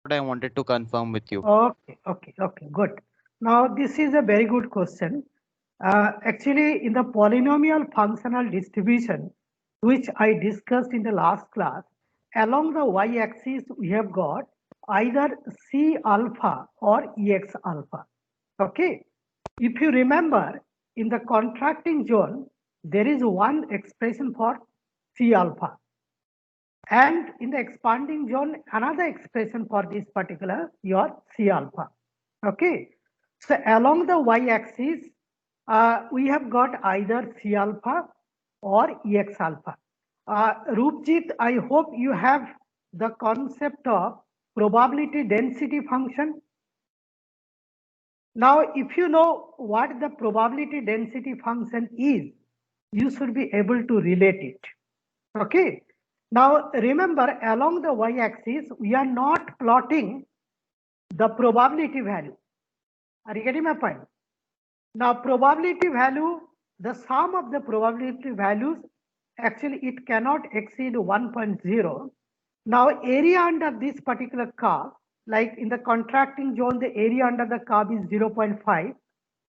what I wanted to confirm with you. Okay, good. Now, this is a very good question. Actually, in the polynomial functional distribution, which I discussed in the last class, along the y-axis, we have got either C alpha or Ex alpha. Okay. If you remember, in the contracting zone, there is one expression for C alpha. And in the expanding zone, another expression for this particular your C alpha. Okay. So along the y-axis, we have got either C alpha or Ex alpha. Roopjit, I hope you have the concept of probability density function. Now, if you know what the probability density function is, you should be able to relate it. Okay. Now, remember, along the y-axis, we are not plotting the probability value. Are you getting my point? Now, probability value, the sum of the probability values, actually it cannot exceed 1.0. Now, area under this particular curve, like in the contracting zone, the area under the curve is 0.5.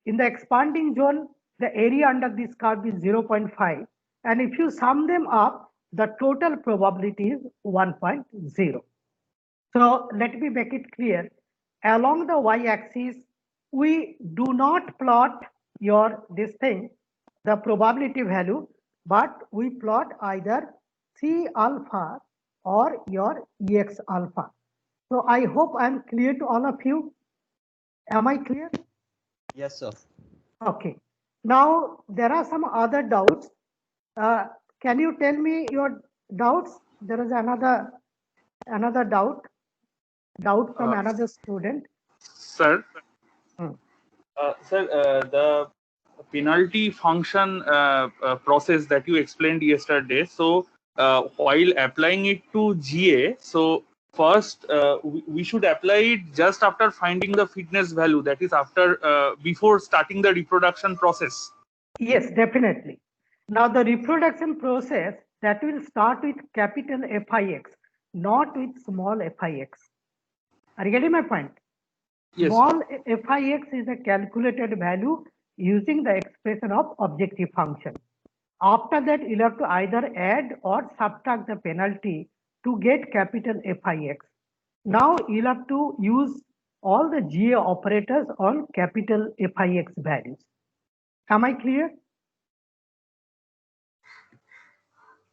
In the expanding zone, the area under this curve is 0.5. And if you sum them up, the total probability is 1.0. So let me make it clear. Along the y-axis, we do not plot your this thing, the probability value, but we plot either C alpha or your Ex alpha. So I hope I'm clear to all of you. Am I clear? Yes, sir. Okay. Now there are some other doubts. Can you tell me your doubts? There is another doubt from another student. Sir, Hmm. the penalty function process that you explained yesterday. So while applying it to GA, so first we should apply it just after finding the fitness value. That is after before starting the reproduction process. Yes, definitely. Now the reproduction process that will start with capital FIX, not with small FIX. Are you getting my point? Yes. Small FIX is a calculated value using the expression of objective function. After that, you'll have to either add or subtract the penalty to get capital FIX. Now you'll have to use all the GA operators on capital FIX values. Am I clear?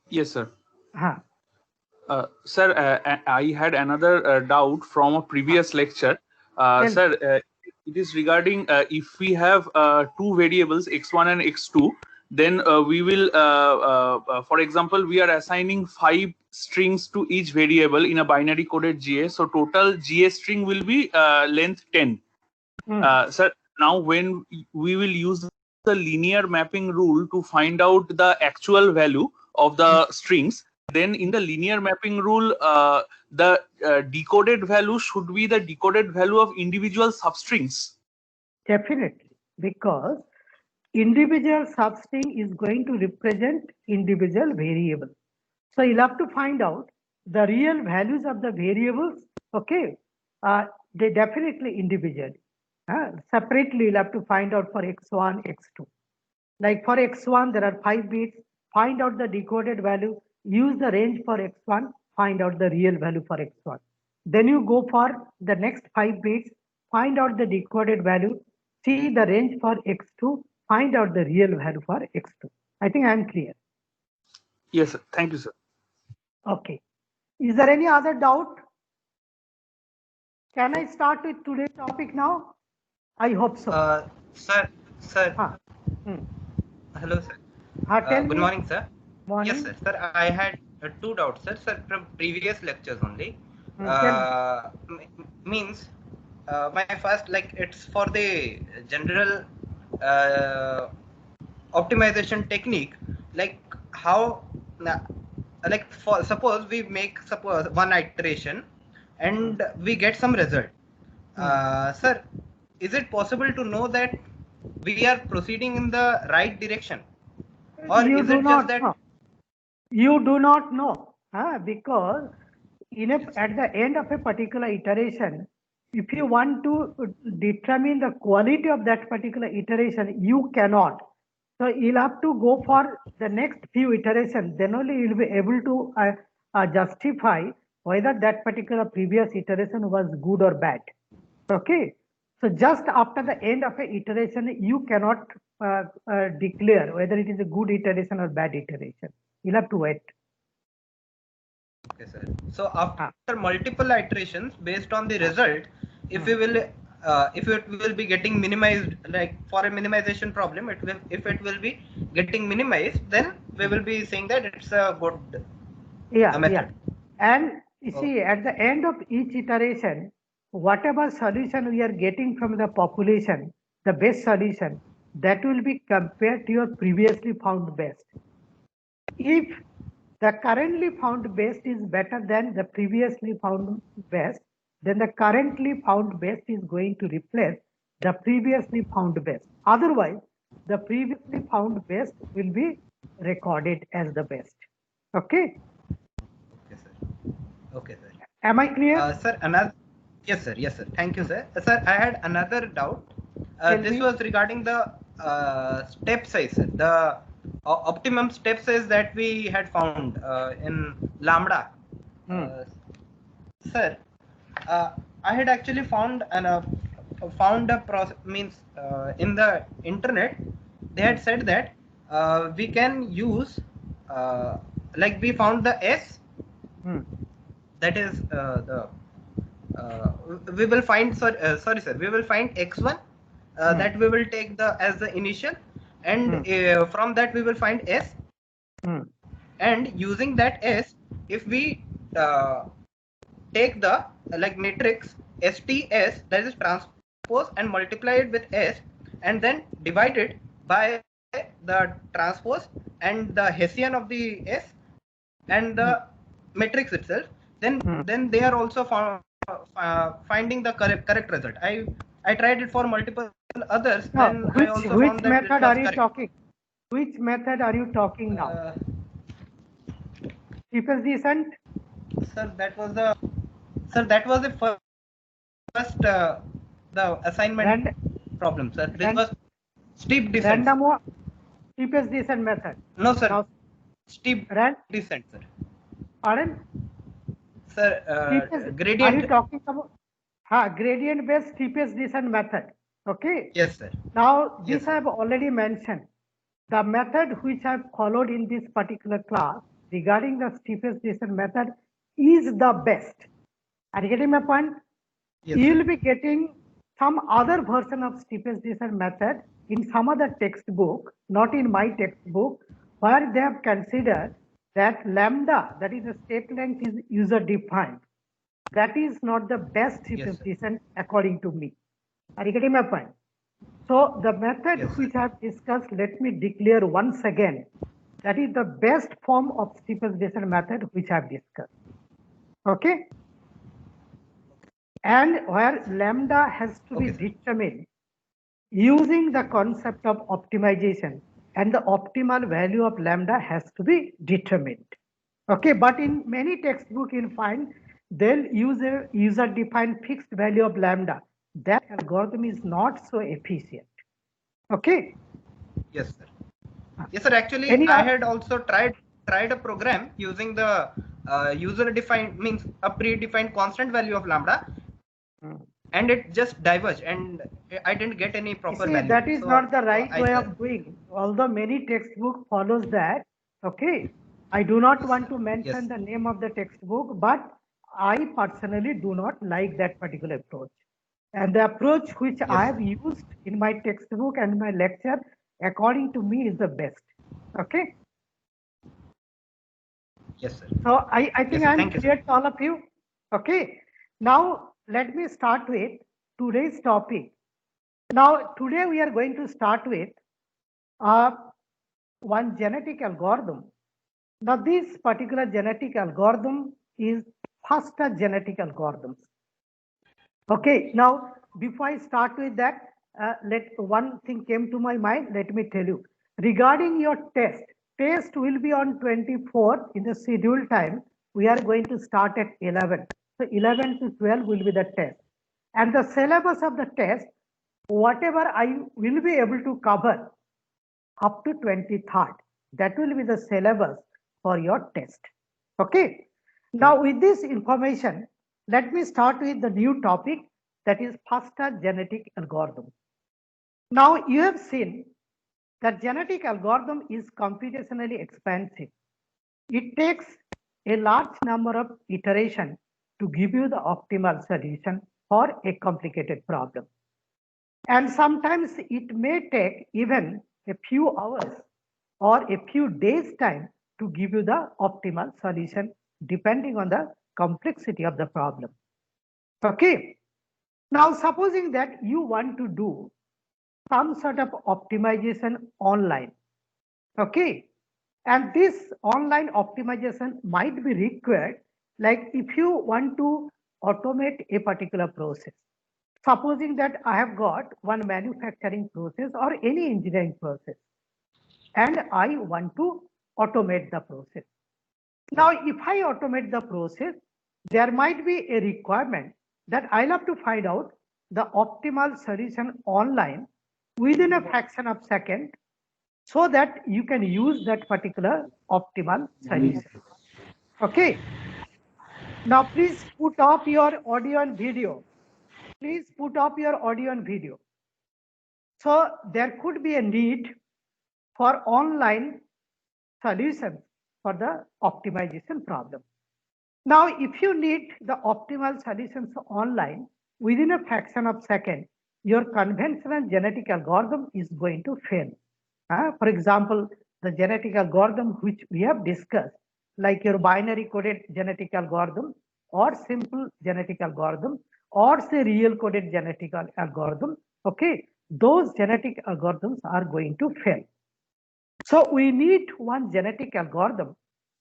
Yes, sir. Huh. Sir, I had another doubt from a previous lecture. Tell Sir, it is regarding if we have two variables, x1 and x2, then we will, for example, we are assigning 5 strings to each variable in a binary coded GA. So total GA string will be length 10. Sir, now when we will use the linear mapping rule to find out the actual value of the strings, then in the linear mapping rule, the decoded value should be the decoded value of individual substrings. Definitely, because individual substring is going to represent individual variable. So you'll have to find out the real values of the variables. Okay, they definitely individually. Separately, you'll have to find out for x1, x2. Like for x1, there are 5 bits. Find out the decoded value. Use the range for x1. Find out the real value for x1. Then you go for the next 5 bits. Find out the decoded value. See the range for x2. Find out the real value for x2. I think I am clear. Yes, sir. Thank you, sir. Okay. Is there any other doubt? Can I start with today's topic now? I hope so. Sir. Hello, sir. Good morning, sir. Morning. Yes, sir. Sir, I had 2 doubts, sir. Sir, from previous lectures only. Means my first, like, it's for the general optimization technique. Like how, like for suppose we make one iteration and we get some result. Sir, is it possible to know that we are proceeding in the right direction, or You is do it not just that know. You do not know, because at the end of a particular iteration, if you want to determine the quality of that particular iteration, you cannot. So you'll have to go for the next few iterations. Then only you'll be able to justify whether that particular previous iteration was good or bad. Okay. So just after the end of a iteration, you cannot declare whether it is a good iteration or bad iteration. You'll have to wait. Okay, sir. So after multiple iterations, based on the result, if it will be getting minimized, like for a minimization problem, if it will be getting minimized, then we will be saying that it's a good method. Yeah. And you see, at the end of each iteration, whatever solution we are getting from the population, the best solution, that will be compared to your previously found best. If the currently found best is better than the previously found best, then the currently found best is going to replace the previously found best. Otherwise, the previously found best will be recorded as the best. Okay? Okay, sir. Okay, sir. Am I clear? Sir, yes, sir. Yes, sir. Thank you, sir. Sir, I had another doubt. This was regarding the step size, sir. The optimum step size that we had found in Lambda. Sir, I had actually found a process, means in the internet they had said that we can use like we found the S, that is we will find sorry sir, we will find x1 that we will take as the initial, and from that we will find S, and using that S, if we take the like matrix STS, that is transpose, and multiply it with S, and then divide it by the transpose and the Hessian of the S and the matrix itself, then they are also finding the correct result. I tried it for multiple others. No, then I also which found that method are you talking? Which method are you talking now? Steepest descent? Sir, that was the first the assignment problem, sir. This was steep descent. Random or steepest descent method? No, sir. Now, Steep descent, sir. Pardon? Sir, gradient. Are you talking about gradient based steepest descent method? Okay. Yes, sir. Now this I have already mentioned. The method which I have followed in this particular class regarding the steepest descent method is the best. Are you getting my point? Yes, you will be getting some other version of steepest descent method in some other textbook, not in my textbook, where they have considered that lambda, that is the step length, is user defined. That is not the best steepest descent according to me. Are you getting my point? So the method which I have discussed, let me declare once again, that is the best form of steepest descent method which I have discussed. Okay? And where lambda has to be determined using the concept of optimization, and the optimal value of lambda has to be determined. Okay, but in many textbooks you'll find they'll use a user-defined fixed value of lambda. That algorithm is not so efficient. Okay? Yes, sir. Yes, sir. Actually, I had also tried a program using the user-defined, means a predefined constant value of lambda, and it just diverged, and I didn't get any proper value. That is not the right way of doing. Although many textbook follows that. Okay, I do not want to mention the name of the textbook, but I personally do not like that particular approach. And the approach which I have used in my textbook and my lecture, according to me, is the best. Okay. Yes, sir. So I think I'm clear to all of you. Okay. Now let me start with today's topic. Now today we are going to start with one genetic algorithm. Now this particular genetic algorithm is faster genetic algorithms. Okay, now before I start with that, one thing came to my mind. Let me tell you regarding your test will be on 24th in the scheduled time. we are going to start at 11. So 11 to 12 will be the test. And the syllabus of the test, whatever I will be able to cover up to 23rd, that will be the syllabus for your test. Okay. Now with this information, let me start with the new topic, that is FASTA genetic algorithm. Now you have seen that genetic algorithm is computationally expensive. It takes a large number of iterations to give you the optimal solution for a complicated problem. And sometimes it may take even a few hours or a few days time to give you the optimal solution depending on the complexity of the problem. Okay. Now supposing that you want to do some sort of optimization online. Okay. And this online optimization might be required, like if you want to automate a particular process. Supposing that I have got one manufacturing process or any engineering process, and I want to automate the process. Now, if I automate the process, there might be a requirement that I'll have to find out the optimal solution online within a fraction of second, so that you can use that particular optimal solution. Okay. Now, please put up your audio and video. Please put up your audio and video. So there could be a need for online solutions for the optimization problem. Now, if you need the optimal solutions online within a fraction of second, your conventional genetic algorithm is going to fail. For example, the genetic algorithm which we have discussed, like your binary coded genetic algorithm or simple genetic algorithm or say real coded genetic algorithm, okay, those genetic algorithms are going to fail. So we need one genetic algorithm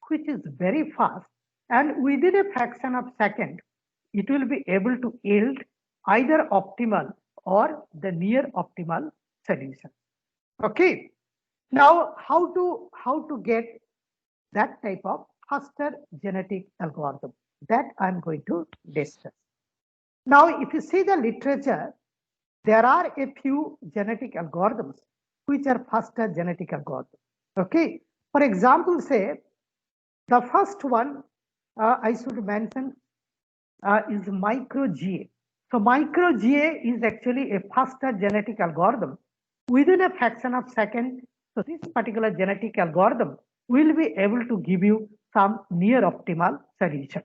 which is very fast, and within a fraction of second, it will be able to yield either optimal or the near optimal solution. Okay. Now, how to get that type of faster genetic algorithm, that I'm going to discuss. Now, if you see the literature, there are a few genetic algorithms which are faster genetic algorithms. Okay. For example, say the first one I should mention is microGA. So microGA is actually a faster genetic algorithm within a fraction of second. So this particular genetic algorithm will be able to give you some near optimal solution.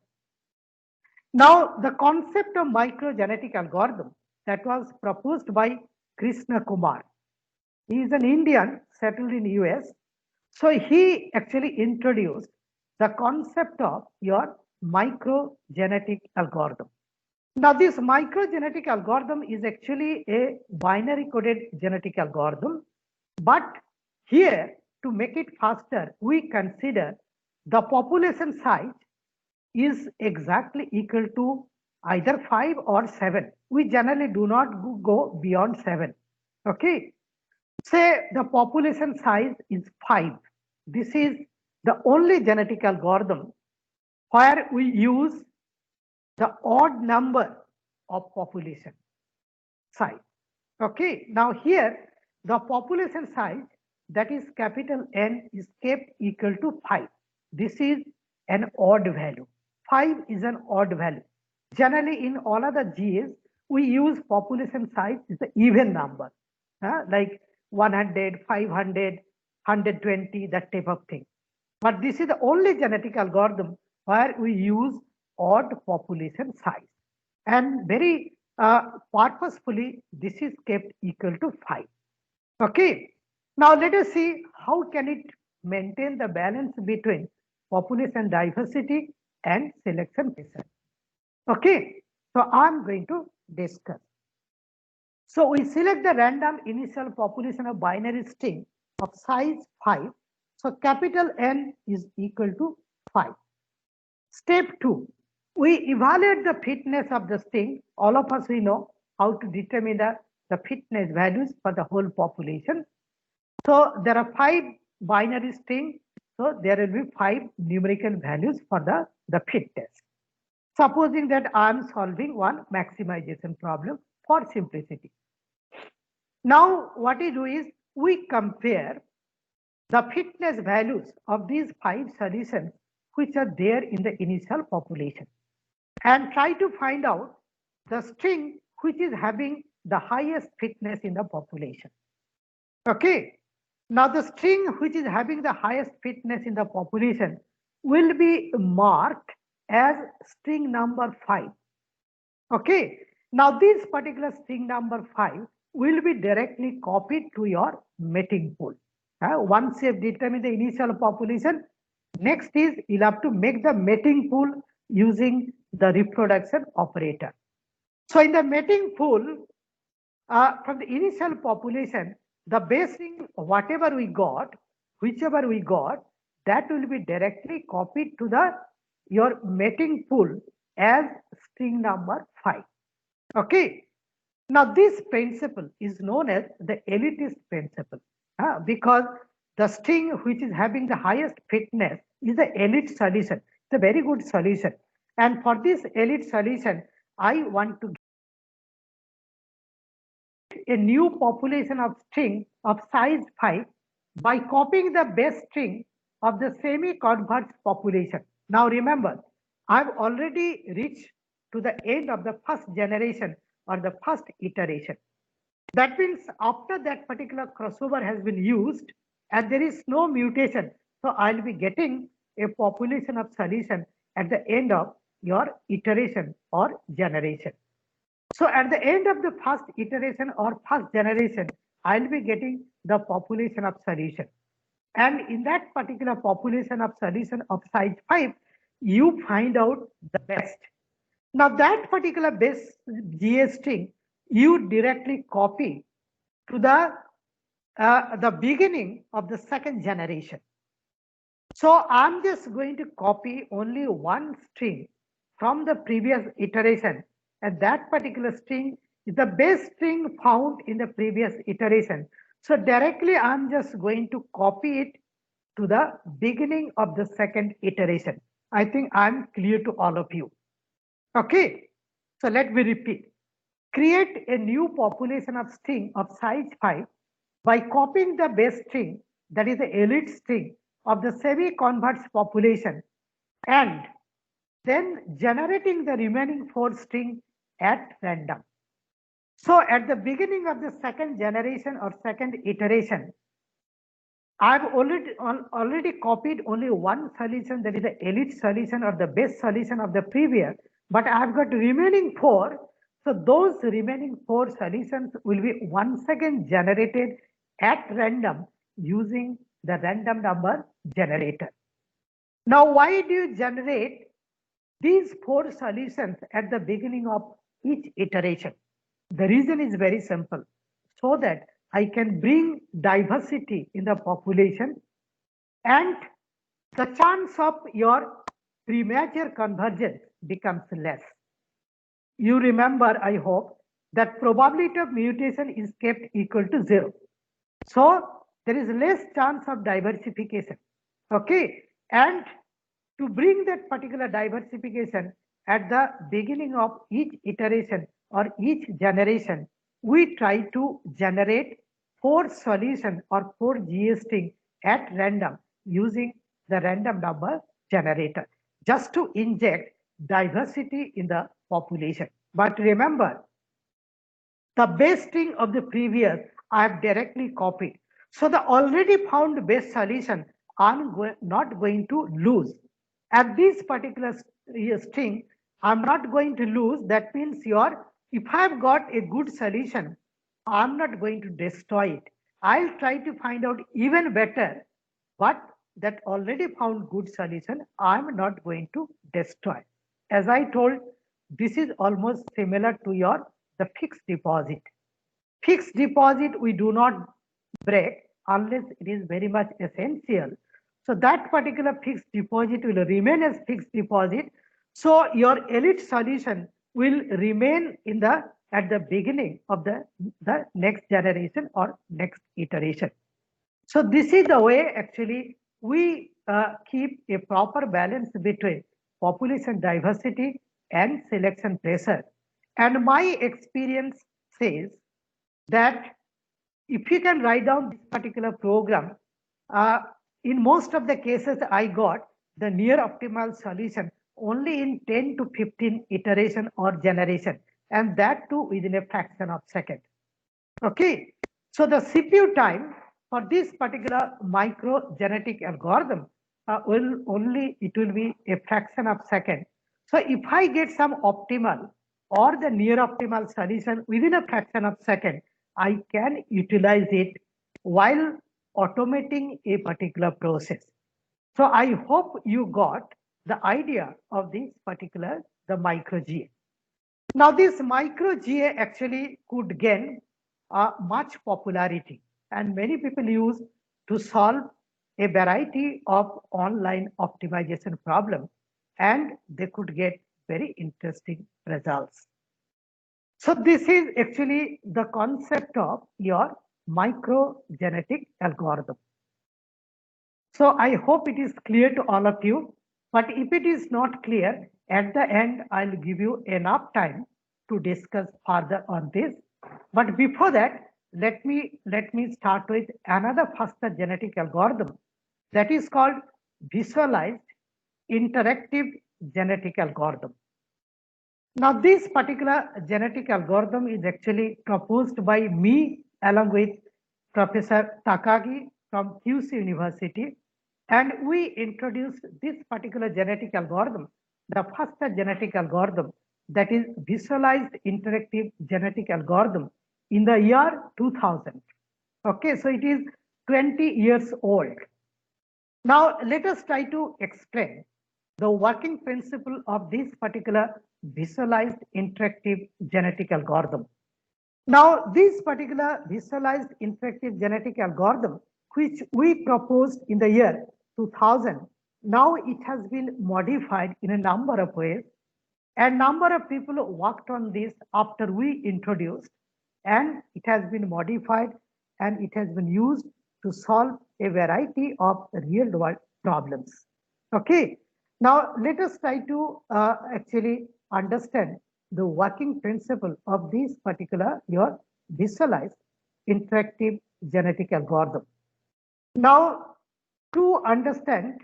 Now, the concept of microgenetic algorithm that was proposed by Krishna Kumar. He is an Indian settled in US. So he actually introduced the concept of your microgenetic algorithm. Now, this microgenetic algorithm is actually a binary coded genetic algorithm, but here to make it faster, we consider the population size is exactly equal to either 5 or 7. We generally do not go beyond 7. Okay. Say the population size is 5. This is the only genetic algorithm where we use the odd number of population size. Okay. Now here the population size, that is capital N, is kept equal to 5. This is an odd value. 5 is an odd value. Generally in all other GAs, we use population size is the even number, like 100, 500, 120, that type of thing. But this is the only genetic algorithm where we use odd population size. And very purposefully, this is kept equal to 5. Okay. Now let us see how can it maintain the balance between population diversity and selection pressure. Okay. So I'm going to discuss. So we select the random initial population of binary string of size 5. So capital N is equal to 5. Step 2, we evaluate the fitness of the string. All of us, we know how to determine the fitness values for the whole population. So there are 5 binary strings. So there will be 5 numerical values for the fitness. Supposing that I am solving one maximization problem for simplicity. Now what we do is we compare the fitness values of these 5 solutions which are there in the initial population and try to find out the string which is having the highest fitness in the population. Okay. Now the string which is having the highest fitness in the population will be marked as string number 5. Okay. Now this particular string number 5 will be directly copied to your mating pool. Once you have determined the initial population, next is you'll have to make the mating pool using the reproduction operator. So in the mating pool, from the initial population, the base string, whatever we got, whichever we got, that will be directly copied to your mating pool as string number 5. Okay. Now this principle is known as the elitist principle because the string which is having the highest fitness is the elite solution. It's a very good solution. And for this elite solution, I want to get a new population of string of size 5 by copying the base string of the semi-converged population. Now remember, I've already reached to the end of the first generation or the first iteration. That means after that particular crossover has been used and there is no mutation, so I'll be getting a population of solution at the end of your iteration or generation. So at the end of the first iteration or first generation, I'll be getting the population of solution. And in that particular population of solution of size 5, you find out the best. Now that particular base GA string, you directly copy to the beginning of the second generation. So I'm just going to copy only one string from the previous iteration, and that particular string is the base string found in the previous iteration. So directly I'm just going to copy it to the beginning of the second iteration. I think I'm clear to all of you. Okay, so let me repeat. Create a new population of string of size 5 by copying the base string, that is the elite string of the semi-converged population, and then generating the remaining 4 string at random. So at the beginning of the second generation or second iteration, I've already copied only one solution, that is the elite solution or the base solution of the previous, but I've got remaining 4. So those remaining 4 solutions will be once again generated at random using the random number generator. Now, why do you generate these 4 solutions at the beginning of each iteration? The reason is very simple, so that I can bring diversity in the population and the chance of your premature convergence becomes less. You remember, I hope, that probability of mutation is kept equal to 0. So there is less chance of diversification. Okay. And to bring that particular diversification at the beginning of each iteration or each generation, we try to generate 4 solutions or 4 GA string at random using the random number generator, just to inject diversity in the population. But remember, the base string of the previous I have directly copied. So the already found base solution I'm not going to lose. At this particular string, I'm not going to lose. That means if I've got a good solution, I'm not going to destroy it. I'll try to find out even better, but that already found good solution, I'm not going to destroy. As I told, this is almost similar to the fixed deposit. Fixed deposit we do not break unless it is very much essential. So that particular fixed deposit will remain as fixed deposit. So your elite solution will remain at the beginning of the next generation or next iteration. So this is the way actually we keep a proper balance between population diversity and selection pressure. And my experience says that if you can write down this particular program, uh, in most of the cases I got the near optimal solution only in 10 to 15 iteration or generation, and that too within a fraction of second. Okay, so the CPU time for this particular microgenetic algorithm it will be a fraction of second. So if I get some optimal or the near optimal solution within a fraction of second, I can utilize it while automating a particular process. So I hope you got the idea of this particular the micro GA. Now this micro GA actually could gain much popularity, and many people use to solve a variety of online optimization problem, and they could get very interesting results. So this is actually the concept of your microgenetic algorithm. So I hope it is clear to all of you, but if it is not clear, at the end, I'll give you enough time to discuss further on this. But before that, let me start with another faster genetic algorithm that is called visualized interactive genetic algorithm. Now, this particular genetic algorithm is actually proposed by me along with Professor Takagi from Kyushu University, and we introduced this particular genetic algorithm, the first genetic algorithm, that is visualized interactive genetic algorithm, in the year 2000. Okay, so it is 20 years old. Now, let us try to explain the working principle of this particular visualized interactive genetic algorithm. Now, this particular visualized interactive genetic algorithm, which we proposed in the year 2000, now it has been modified in a number of ways, and number of people worked on this after we introduced, and it has been modified and it has been used to solve a variety of real world problems. Okay, now let us try to actually understand the working principle of this particular your visualized interactive genetic algorithm. Now, to understand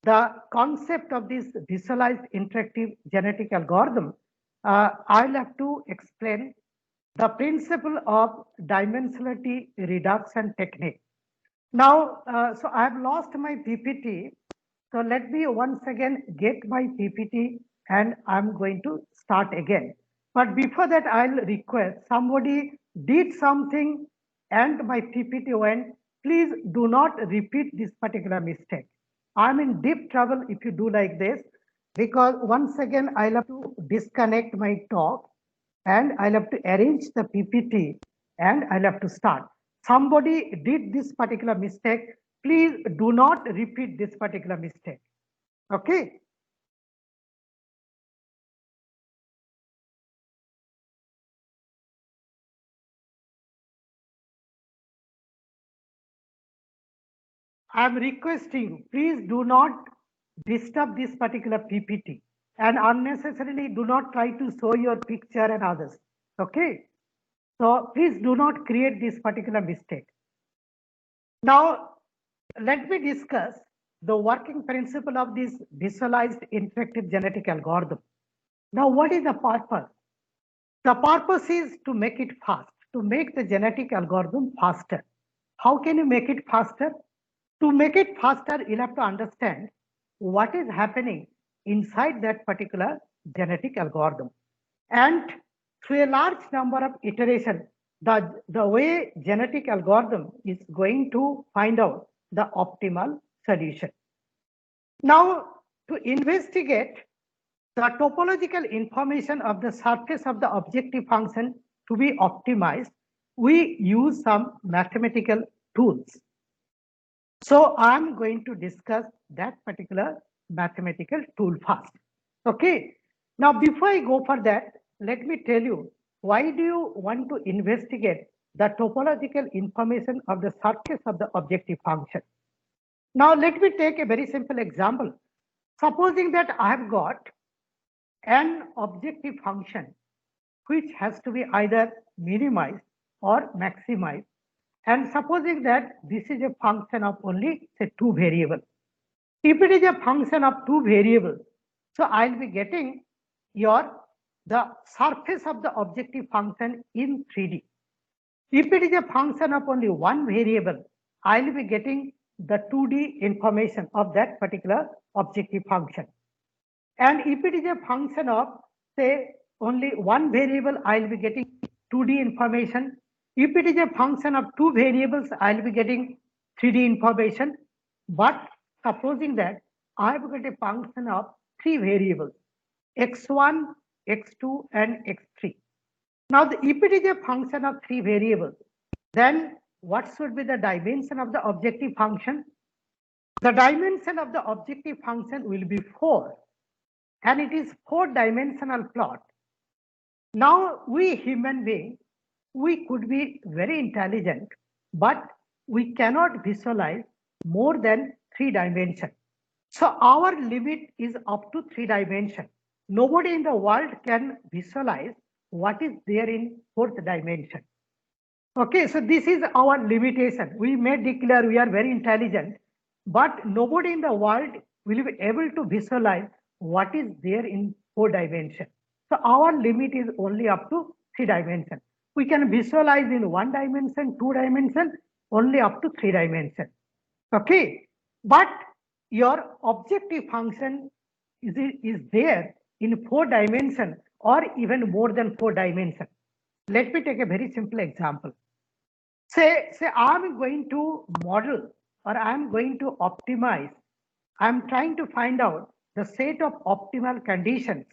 the concept of this visualized interactive genetic algorithm, I'll have to explain the principle of dimensionality reduction technique. Now, so I have lost my PPT. So let me once again get my PPT and I'm going to start again. But before that, I'll request somebody did something and my PPT went. Please do not repeat this particular mistake. I'm in deep trouble if you do like this, because once again, I'll have to disconnect my talk and I'll have to arrange the PPT and I'll have to start. Somebody did this particular mistake. Please do not repeat this particular mistake. Okay. I'm requesting you, please do not disturb this particular PPT and unnecessarily do not try to show your picture and others. Okay. So please do not create this particular mistake. Now, let me discuss the working principle of this visualized interactive genetic algorithm. Now, what is the purpose? The purpose is to make it fast, to make the genetic algorithm faster. How can you make it faster? To make it faster, you'll have to understand what is happening inside that particular genetic algorithm. And through a large number of iterations, the way genetic algorithm is going to find out the optimal solution. Now, to investigate the topological information of the surface of the objective function to be optimized, we use some mathematical tools. So I'm going to discuss that particular mathematical tool first. Okay. Now, before I go for that, let me tell you, why do you want to investigate the topological information of the surface of the objective function? Now let me take a very simple example. Supposing that I have got an objective function which has to be either minimized or maximized. And supposing that this is a function of only say two variables. If it is a function of two variables, so I'll be getting the surface of the objective function in 3D. If it is a function of only one variable, I'll be getting the 2D information of that particular objective function. And if it is a function of say only one variable, I'll be getting 2D information. If it is a function of two variables, I'll be getting 3D information. But supposing that I've got a function of three variables, x1, x2, and x3. Now, if it is a function of three variables, then what should be the dimension of the objective function? The dimension of the objective function will be 4, and it is 4-dimensional plot. Now, we human beings, we could be very intelligent, but we cannot visualize more than 3 dimensions. So our limit is up to 3 dimensions. Nobody in the world can visualize what is there in 4th dimension. Okay, so this is our limitation. We may declare we are very intelligent, but nobody in the world will be able to visualize what is there in 4 dimensions. So our limit is only up to 3 dimensions. We can visualize in 1 dimension, 2 dimensions, only up to 3 dimensions. Okay, but your objective function is there in 4 dimensions or even more than 4 dimensions. Let me take a very simple example. Say I'm going to model or I'm going to optimize. I'm trying to find out the set of optimal conditions,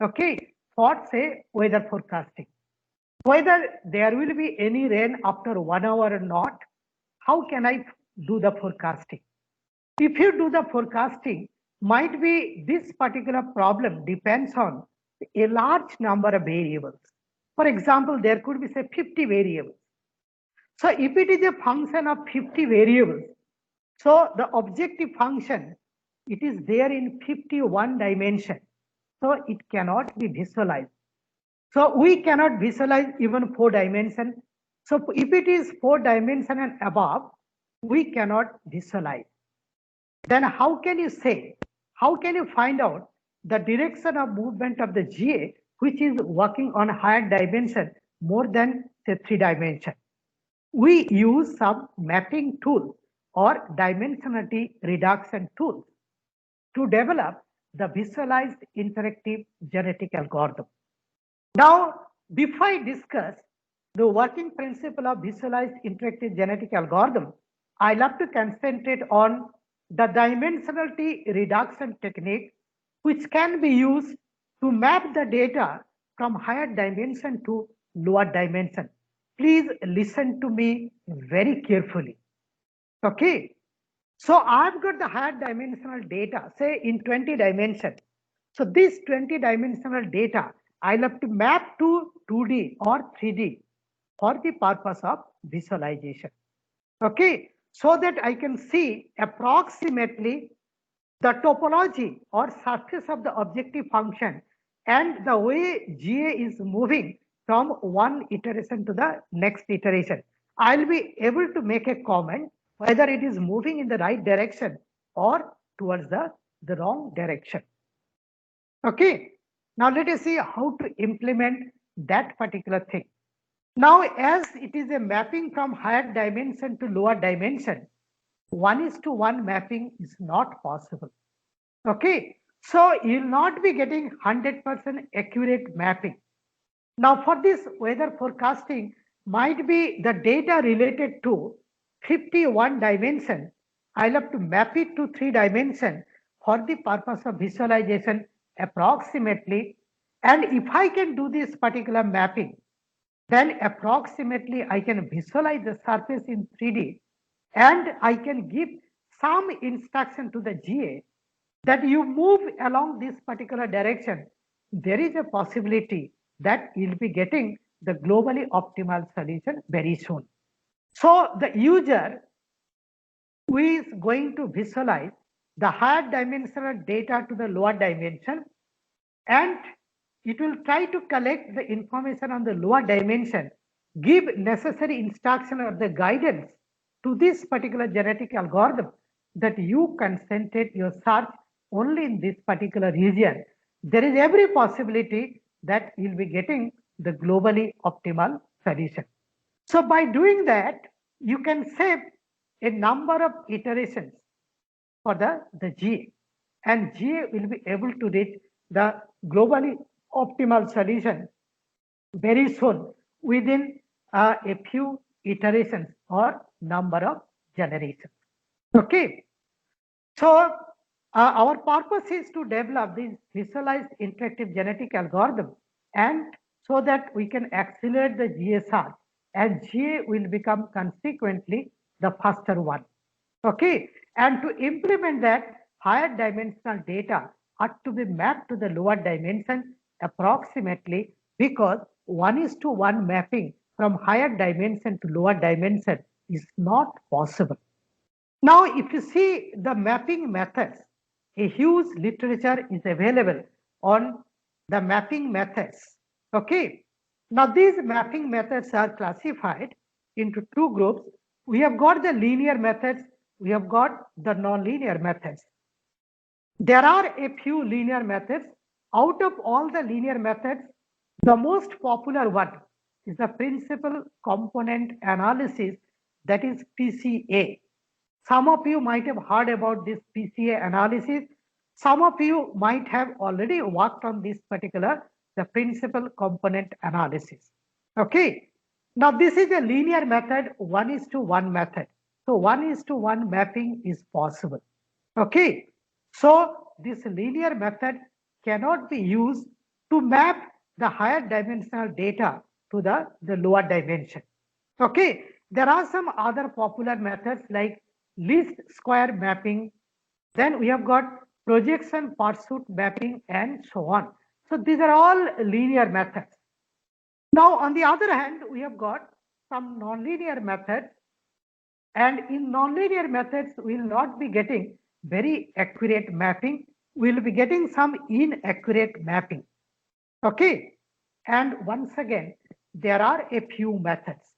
okay, for say weather forecasting. Whether there will be any rain after 1 hour or not, how can I do the forecasting? If you do the forecasting, might be this particular problem depends on a large number of variables. For example, there could be say 50 variables. So if it is a function of 50 variables, so the objective function, it is there in 51 dimension. So it cannot be visualized. So we cannot visualize even 4 dimension. So if it is 4 dimension and above, we cannot visualize. Then how can you say, how can you find out the direction of movement of the GA, which is working on higher dimension more than say 3 dimension? We use some mapping tool or dimensionality reduction tool to develop the visualized interactive genetic algorithm. Now, before I discuss the working principle of visualized interactive genetic algorithm, I love to concentrate on the dimensionality reduction technique, which can be used to map the data from higher dimension to lower dimension. Please listen to me very carefully. Okay. So I've got the higher dimensional data, say in 20 dimensions. So this 20 dimensional data, I'll have to map to 2D or 3D for the purpose of visualization. Okay. So that I can see approximately the topology or surface of the objective function and the way GA is moving from one iteration to the next iteration. I'll be able to make a comment whether it is moving in the right direction or towards the wrong direction. Okay. Now let us see how to implement that particular thing. Now, as it is a mapping from higher dimension to lower dimension, 1:1 mapping is not possible. Okay. So you'll not be getting 100% accurate mapping. Now for this weather forecasting might be the data related to 51 dimension. I'll have to map it to 3 dimension for the purpose of visualization approximately. And if I can do this particular mapping, then approximately I can visualize the surface in 3D and I can give some instruction to the GA that you move along this particular direction. There is a possibility that you'll be getting the globally optimal solution very soon. So the user who is going to visualize the higher dimensional data to the lower dimension, and it will try to collect the information on the lower dimension, give necessary instruction or the guidance to this particular genetic algorithm that you concentrate your search only in this particular region. There is every possibility that you'll be getting the globally optimal solution. So by doing that, you can save a number of iterations for the GA, and GA will be able to reach the globally optimal solution very soon within a few iterations or number of generations. Okay, so our purpose is to develop this visualized interactive genetic algorithm, and so that we can accelerate the GA search, and GA will become consequently the faster one. Okay, and to implement that, higher dimensional data are to be mapped to the lower dimension approximately, because 1:1 mapping from higher dimension to lower dimension is not possible. Now, if you see the mapping methods, a huge literature is available on the mapping methods. Okay. Now, these mapping methods are classified into two groups. We have got the linear methods, we have got the non-linear methods. There are a few linear methods. Out of all the linear methods, the most popular one is the principal component analysis, that is PCA. Some of you might have heard about this PCA analysis. Some of you might have already worked on this particular, the principal component analysis. Okay. Now this is a linear method, 1:1 method. So 1:1 mapping is possible. Okay. So this linear method cannot be used to map the higher dimensional data to the lower dimension. Okay. There are some other popular methods like least square mapping. Then we have got projection pursuit mapping and so on. So these are all linear methods. Now, on the other hand, we have got some nonlinear methods, and in nonlinear methods, we will not be getting very accurate mapping. We will be getting some inaccurate mapping. Okay. And once again, there are a few methods.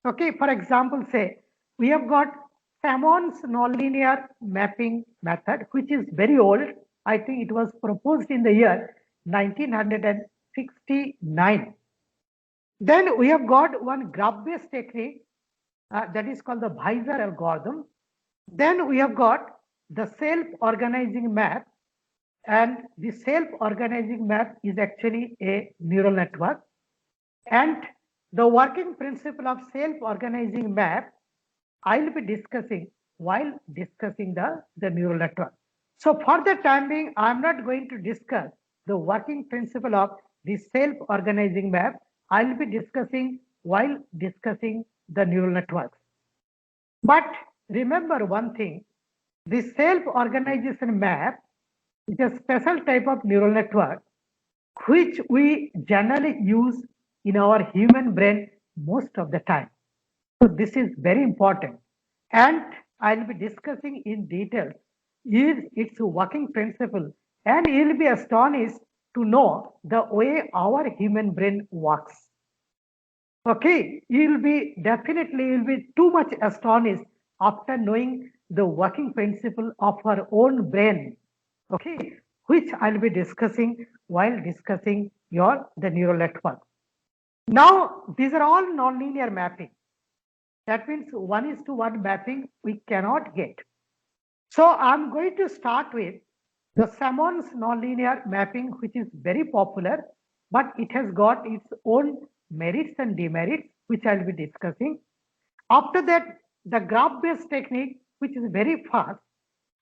Okay. For example, say we have got Hammond's nonlinear mapping method, which is very old. I think it was proposed in the year 1969. Then we have got one graph-based technique that is called the Weiser algorithm. Then we have got the self-organizing map, and the self-organizing map is actually a neural network. And the working principle of self-organizing map I'll be discussing while discussing the neural network. So for the time being, I'm not going to discuss the working principle of the self-organizing map. I'll be discussing while discussing the neural networks. But remember one thing, the self-organization map is a special type of neural network which we generally use in our human brain most of the time. So this is very important, and I'll be discussing in detail its working principle, and you'll be astonished to know the way our human brain works. Okay, you'll be too much astonished after knowing the working principle of our own brain. Okay, which I'll be discussing while discussing the neural network. Now, these are all nonlinear mapping. That means 1:1 mapping we cannot get. So I'm going to start with the Hammond's nonlinear mapping, which is very popular, but it has got its own merits and demerits, which I'll be discussing. After that, the graph-based technique, which is very fast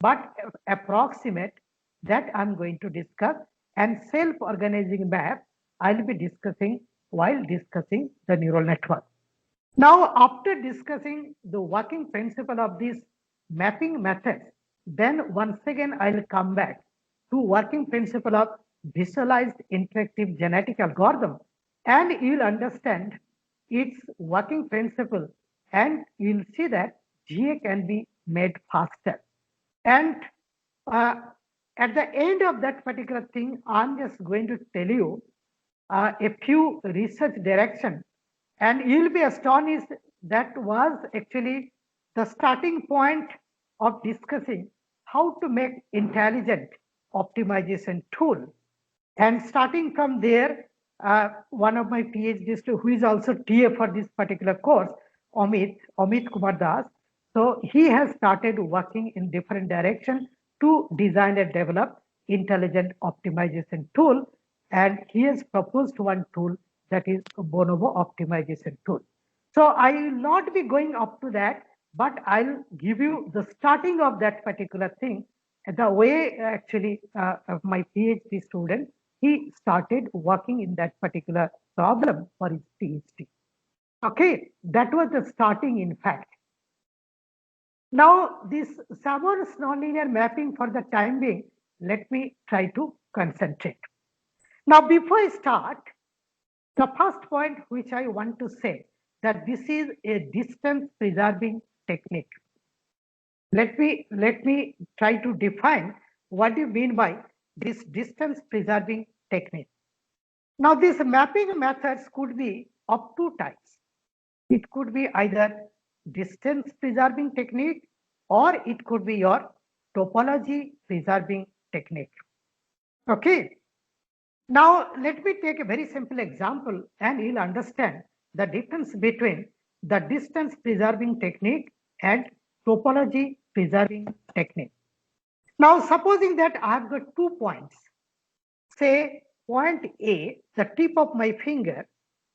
but approximate, that I'm going to discuss, and self-organizing map I'll be discussing while discussing the neural network. Now, after discussing the working principle of these mapping methods, then once again I'll come back to working principle of visualized interactive genetic algorithm, and you'll understand its working principle, and you'll see that GA can be made faster. And at the end of that particular thing, I'm just going to tell you a few research direction, and you'll be astonished that was actually the starting point of discussing how to make intelligent optimization tool. And starting from there, one of my PhD students, who is also TA for this particular course, Amit Kumar Das, so he has started working in different direction to design and develop intelligent optimization tool. And he has proposed one tool, that is Bonobo optimization tool. So I will not be going up to that, but I'll give you the starting of that particular thing. The way actually my PhD student, he started working in that particular problem for his PhD. Okay, that was the starting in fact. Now this Sabor's nonlinear mapping, for the time being, let me try to concentrate. Now before I start, the first point which I want to say, that this is a distance preserving technique. Let me try to define what you mean by this distance preserving technique. Now these mapping methods could be of two types. It could be either distance preserving technique, or it could be your topology preserving technique. Okay. Now let me take a very simple example, and you'll understand the difference between the distance preserving technique and topology preserving technique. Now supposing that I have got 2 points, say point A, the tip of my finger,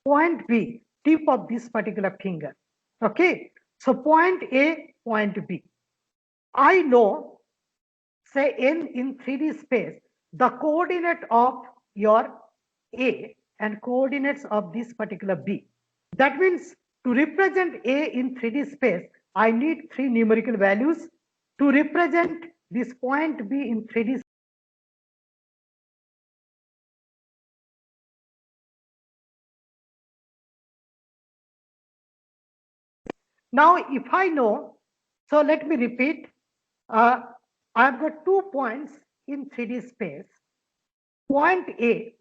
point B, tip of this particular finger. Okay, so point A, point B. I know, say in 3D space, the coordinate of your A and coordinates of this particular B. That means to represent A in 3D space, I need 3 numerical values. To represent this point B in 3D. Now, if I know, so let me repeat, I've got 2 points in 3D space, point A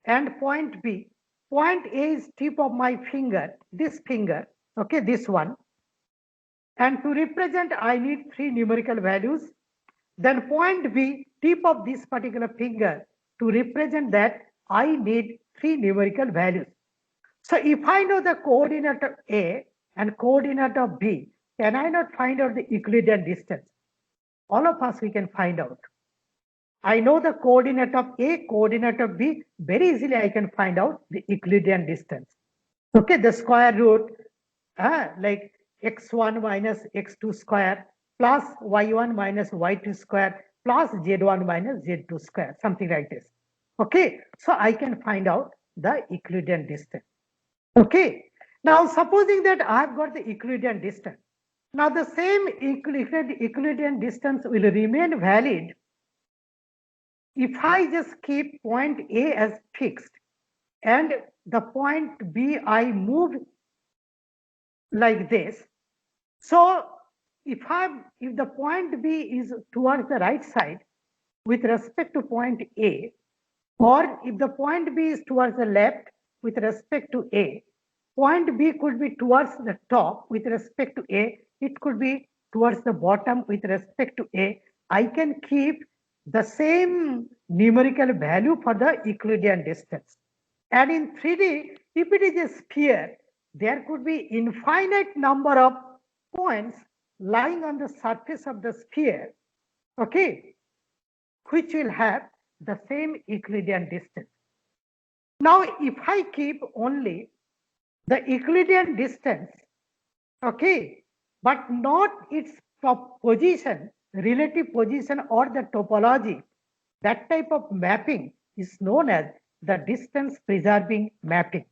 and point B. Point A is tip of my finger, this finger, okay, this one. And to represent, I need 3 numerical values. Then point B, tip of this particular finger, to represent that, I need 3 numerical values. So if I know the coordinate of A and coordinate of B, can I not find out the Euclidean distance? All of us, we can find out. I know the coordinate of A, coordinate of B, very easily I can find out the Euclidean distance. Okay, the square root, like x1 minus x2 square plus y1 minus y2 square plus z1 minus z2 square, something like this. Okay, so I can find out the Euclidean distance. Okay, now supposing that I have got the Euclidean distance. Now the same Euclidean distance will remain valid if I just keep point A as fixed and the point B I move like this. So if the point B is towards the right side with respect to point A, or if the point B is towards the left with respect to A, point B could be towards the top with respect to A, it could be towards the bottom with respect to A. I can keep the same numerical value for the Euclidean distance. And in 3D, if it is a sphere, there could be infinite number of points lying on the surface of the sphere, okay, which will have the same Euclidean distance. Now, if I keep only the Euclidean distance, okay, but not its position, relative position or the topology, that type of mapping is known as the distance preserving mapping.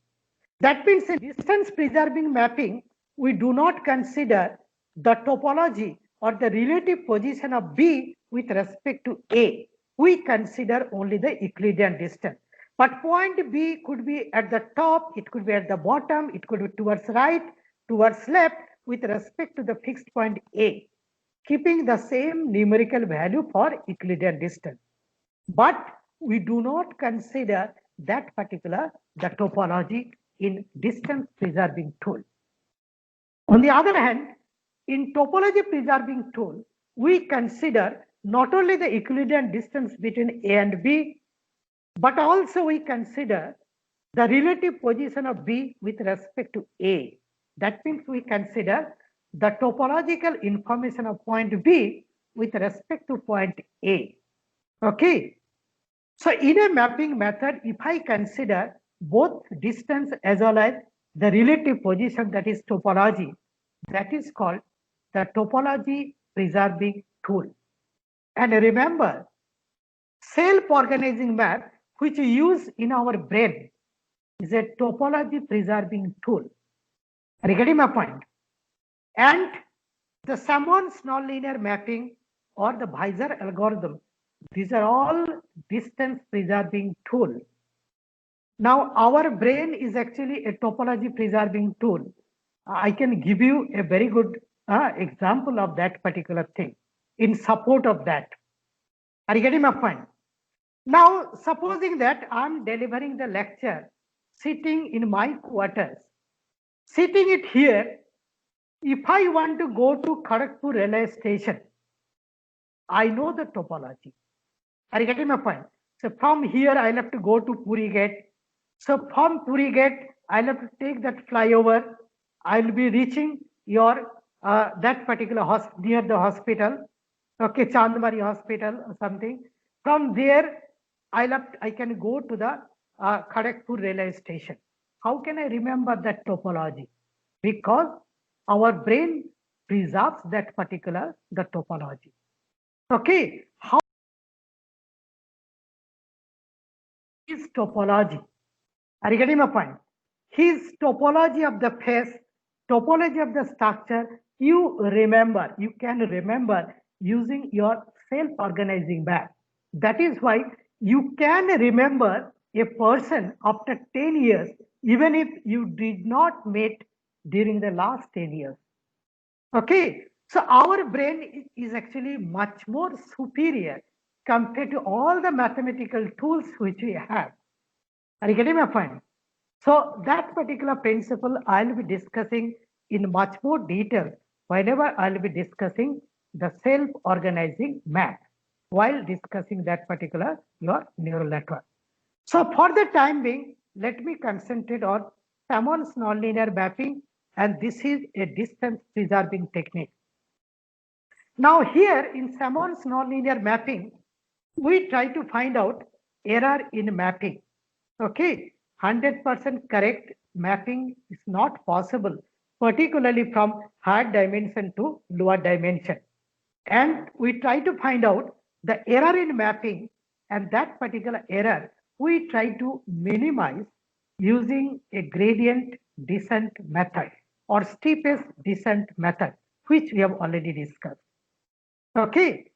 That means in distance preserving mapping, we do not consider the topology or the relative position of B with respect to A. We consider only the Euclidean distance. But point B could be at the top, it could be at the bottom, it could be towards right, towards left with respect to the fixed point A. keeping the same numerical value for Euclidean distance. But we do not consider that particular the topology in distance preserving tool. On the other hand, in topology preserving tool, we consider not only the Euclidean distance between A and B, but also we consider the relative position of B with respect to A. That means we consider the topological information of point B with respect to point A. Okay. So in a mapping method, if I consider both distance as well as the relative position, that is topology, that is called the topology preserving tool. And remember, self-organizing map, which we use in our brain, is a topology preserving tool. Are you getting my point? And the Sammons nonlinear mapping or the Weiser algorithm, these are all distance preserving tool. Now our brain is actually a topology preserving tool. I can give you a very good example of that particular thing in support of that. Are you getting my point? Now, supposing that I'm delivering the lecture sitting in my quarters, sitting it here, if I want to go to Kharagpur railway station, I know the topology. Are you getting my point? So from here, I'll have to go to Puri Gate. So from Puri Gate, I'll have to take that flyover. I'll be reaching your that particular near the hospital, okay, Chandmari Hospital or something. From there, I can go to the Kharagpur railway station. How can I remember that topology? Because our brain preserves that particular the topology. Okay, how is topology? Are you getting my point? His topology of the face, topology of the structure, you can remember using your self-organizing map. That is why you can remember a person after 10 years, even if you did not meet during the last 10 years. Okay, so our brain is actually much more superior compared to all the mathematical tools which we have. Are you getting my point? So that particular principle I'll be discussing in much more detail whenever I'll be discussing the self-organizing map while discussing that particular your neural network. So for the time being, let me concentrate on Sammons nonlinear mapping, and this is a distance preserving technique. Now here in Sammons nonlinear mapping, we try to find out error in mapping. Okay, 100% correct mapping is not possible, particularly from higher dimension to lower dimension. And we try to find out the error in mapping, and that particular error we try to minimize using a gradient descent method or steepest descent method, which we have already discussed. Okay,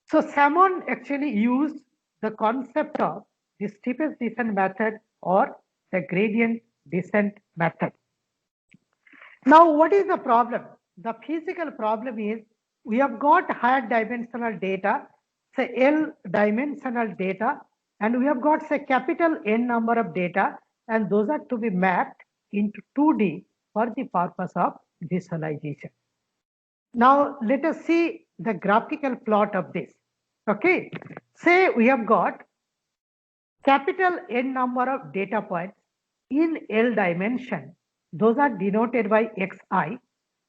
so Sammon actually used the concept of the steepest descent method or the gradient descent method. Now, what is the problem? The physical problem is we have got higher dimensional data, say L dimensional data, and we have got say capital N number of data, and those are to be mapped into 2D for the purpose of visualization. Now, let us see the graphical plot of this. Okay, say we have got capital N number of data points in L dimension. Those are denoted by xi.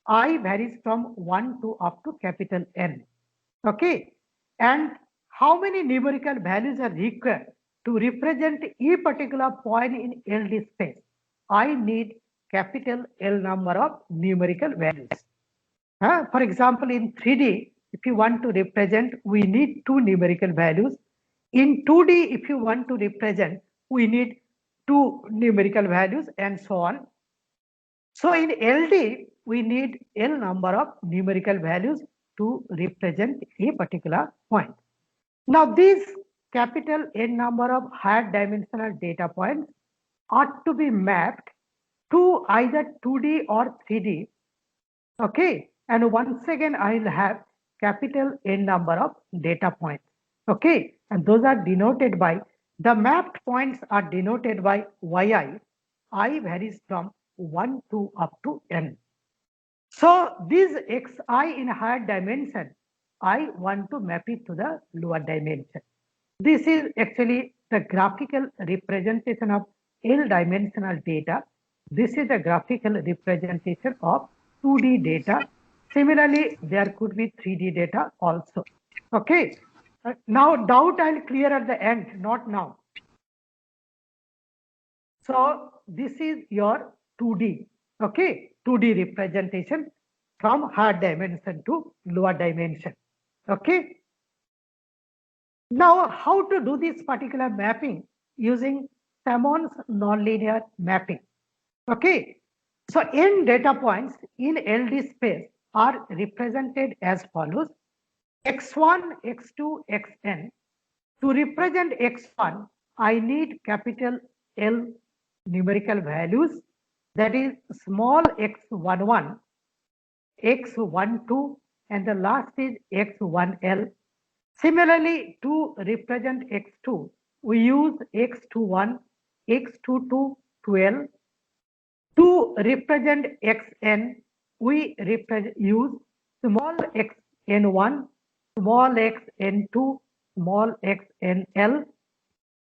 I varies from 1 to up to capital N. Okay, and how many numerical values are required to represent a particular point in LD space? I need capital L number of numerical values. For example, in 3D, if you want to represent, we need 2 numerical values. In 2D, if you want to represent, we need 2 numerical values and so on. So in LD, we need L number of numerical values to represent a particular point. Now these capital N number of higher dimensional data points ought to be mapped to either 2D or 3D. Okay, and once again, I'll have capital N number of data points. Okay, and those are denoted by, the mapped points are denoted by yi. I varies from 1 to up to n. So this xi in higher dimension, I want to map it to the lower dimension. This is actually the graphical representation of L dimensional data. This is the graphical representation of 2D data. Similarly, there could be 3D data also. Okay. Now doubt I'll clear at the end, not now. So this is your 2D, okay, 2D representation from higher dimension to lower dimension, okay. Now, how to do this particular mapping using Simon's nonlinear mapping, okay. So n data points in LD space are represented as follows: x1, x2, xn. To represent x1, I need capital L numerical values, that is small x11, x12, and the last is x1L. Similarly, to represent x2, we use x21, x22, 12. To represent xn, we use small xn1, small xn2, small xnl.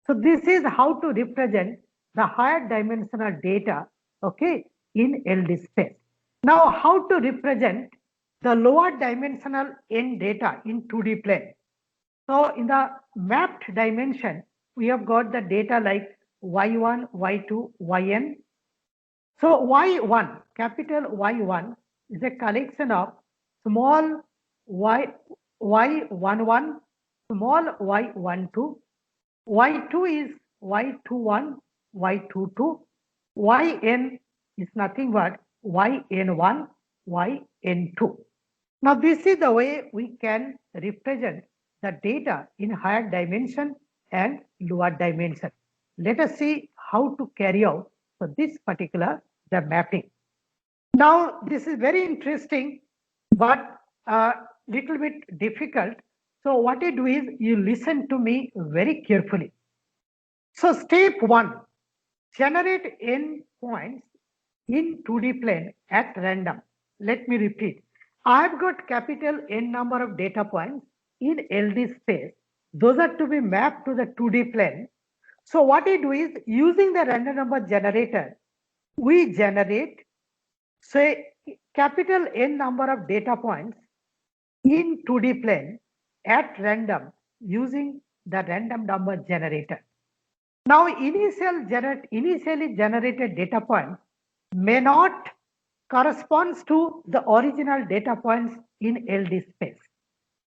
So this is how to represent the higher dimensional data, okay, in LD space. Now, how to represent the lower dimensional n data in 2D plane? So in the mapped dimension, we have got the data like y1, y2, yn. So y1, capital Y1 is a collection of small y11, small y12, y2 is y21, y22, yn is nothing but yn1, yn2. Now this is the way we can represent the data in higher dimension and lower dimension. Let us see how to carry out this particular the mapping. Now this is very interesting, but little bit difficult. So what you do is you listen to me very carefully. So step 1, generate n points in 2D plane at random. Let me repeat. I've got capital N number of data points in LD space. Those are to be mapped to the 2D plane. So what we do is, using the random number generator, we generate, say, capital N number of data points in 2D plane at random using the random number generator. Now, initially generated data points may not corresponds to the original data points in LD space.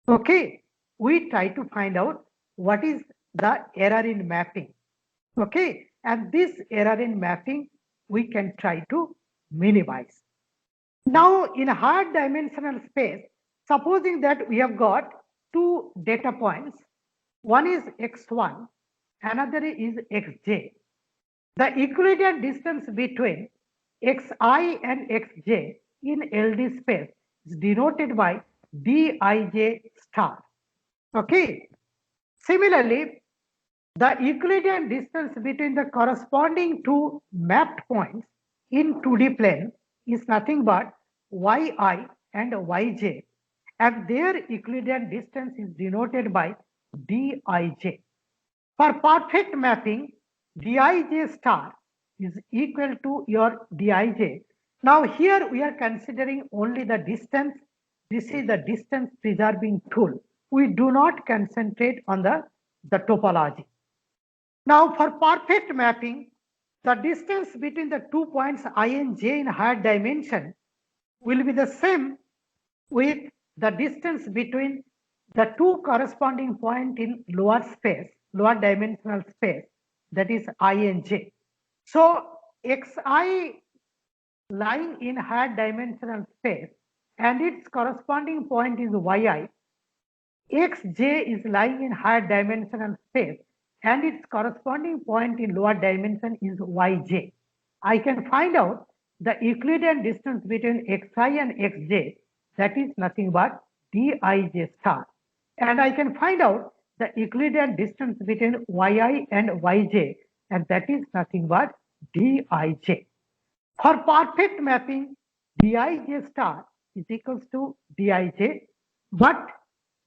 Okay, we try to find out what is the error in mapping. Okay, and this error in mapping we can try to minimize. Now, in a higher dimensional space, supposing that we have got two data points, one is x1, another is xj. The Euclidean distance between xi and xj in LD space is denoted by dij star. Okay. Similarly, the Euclidean distance between the corresponding two mapped points in 2D plane is nothing but yi and yj, and their Euclidean distance is denoted by dij. For perfect mapping, dij star is equal to your dij. Now here we are considering only the distance. This is the distance preserving tool. We do not concentrate on the topology. Now for perfect mapping, the distance between the 2 points I and j in higher dimension will be the same with the distance between the two corresponding points in lower space, lower dimensional space, that is I and j. So xi lying in higher dimensional space and its corresponding point is yi. Xj is lying in higher dimensional space and its corresponding point in lower dimension is yj. I can find out the Euclidean distance between xi and xj, that is nothing but Dij star, and I can find out the Euclidean distance between yi and yj, and that is nothing but Dij. For perfect mapping, Dij star is equals to Dij, but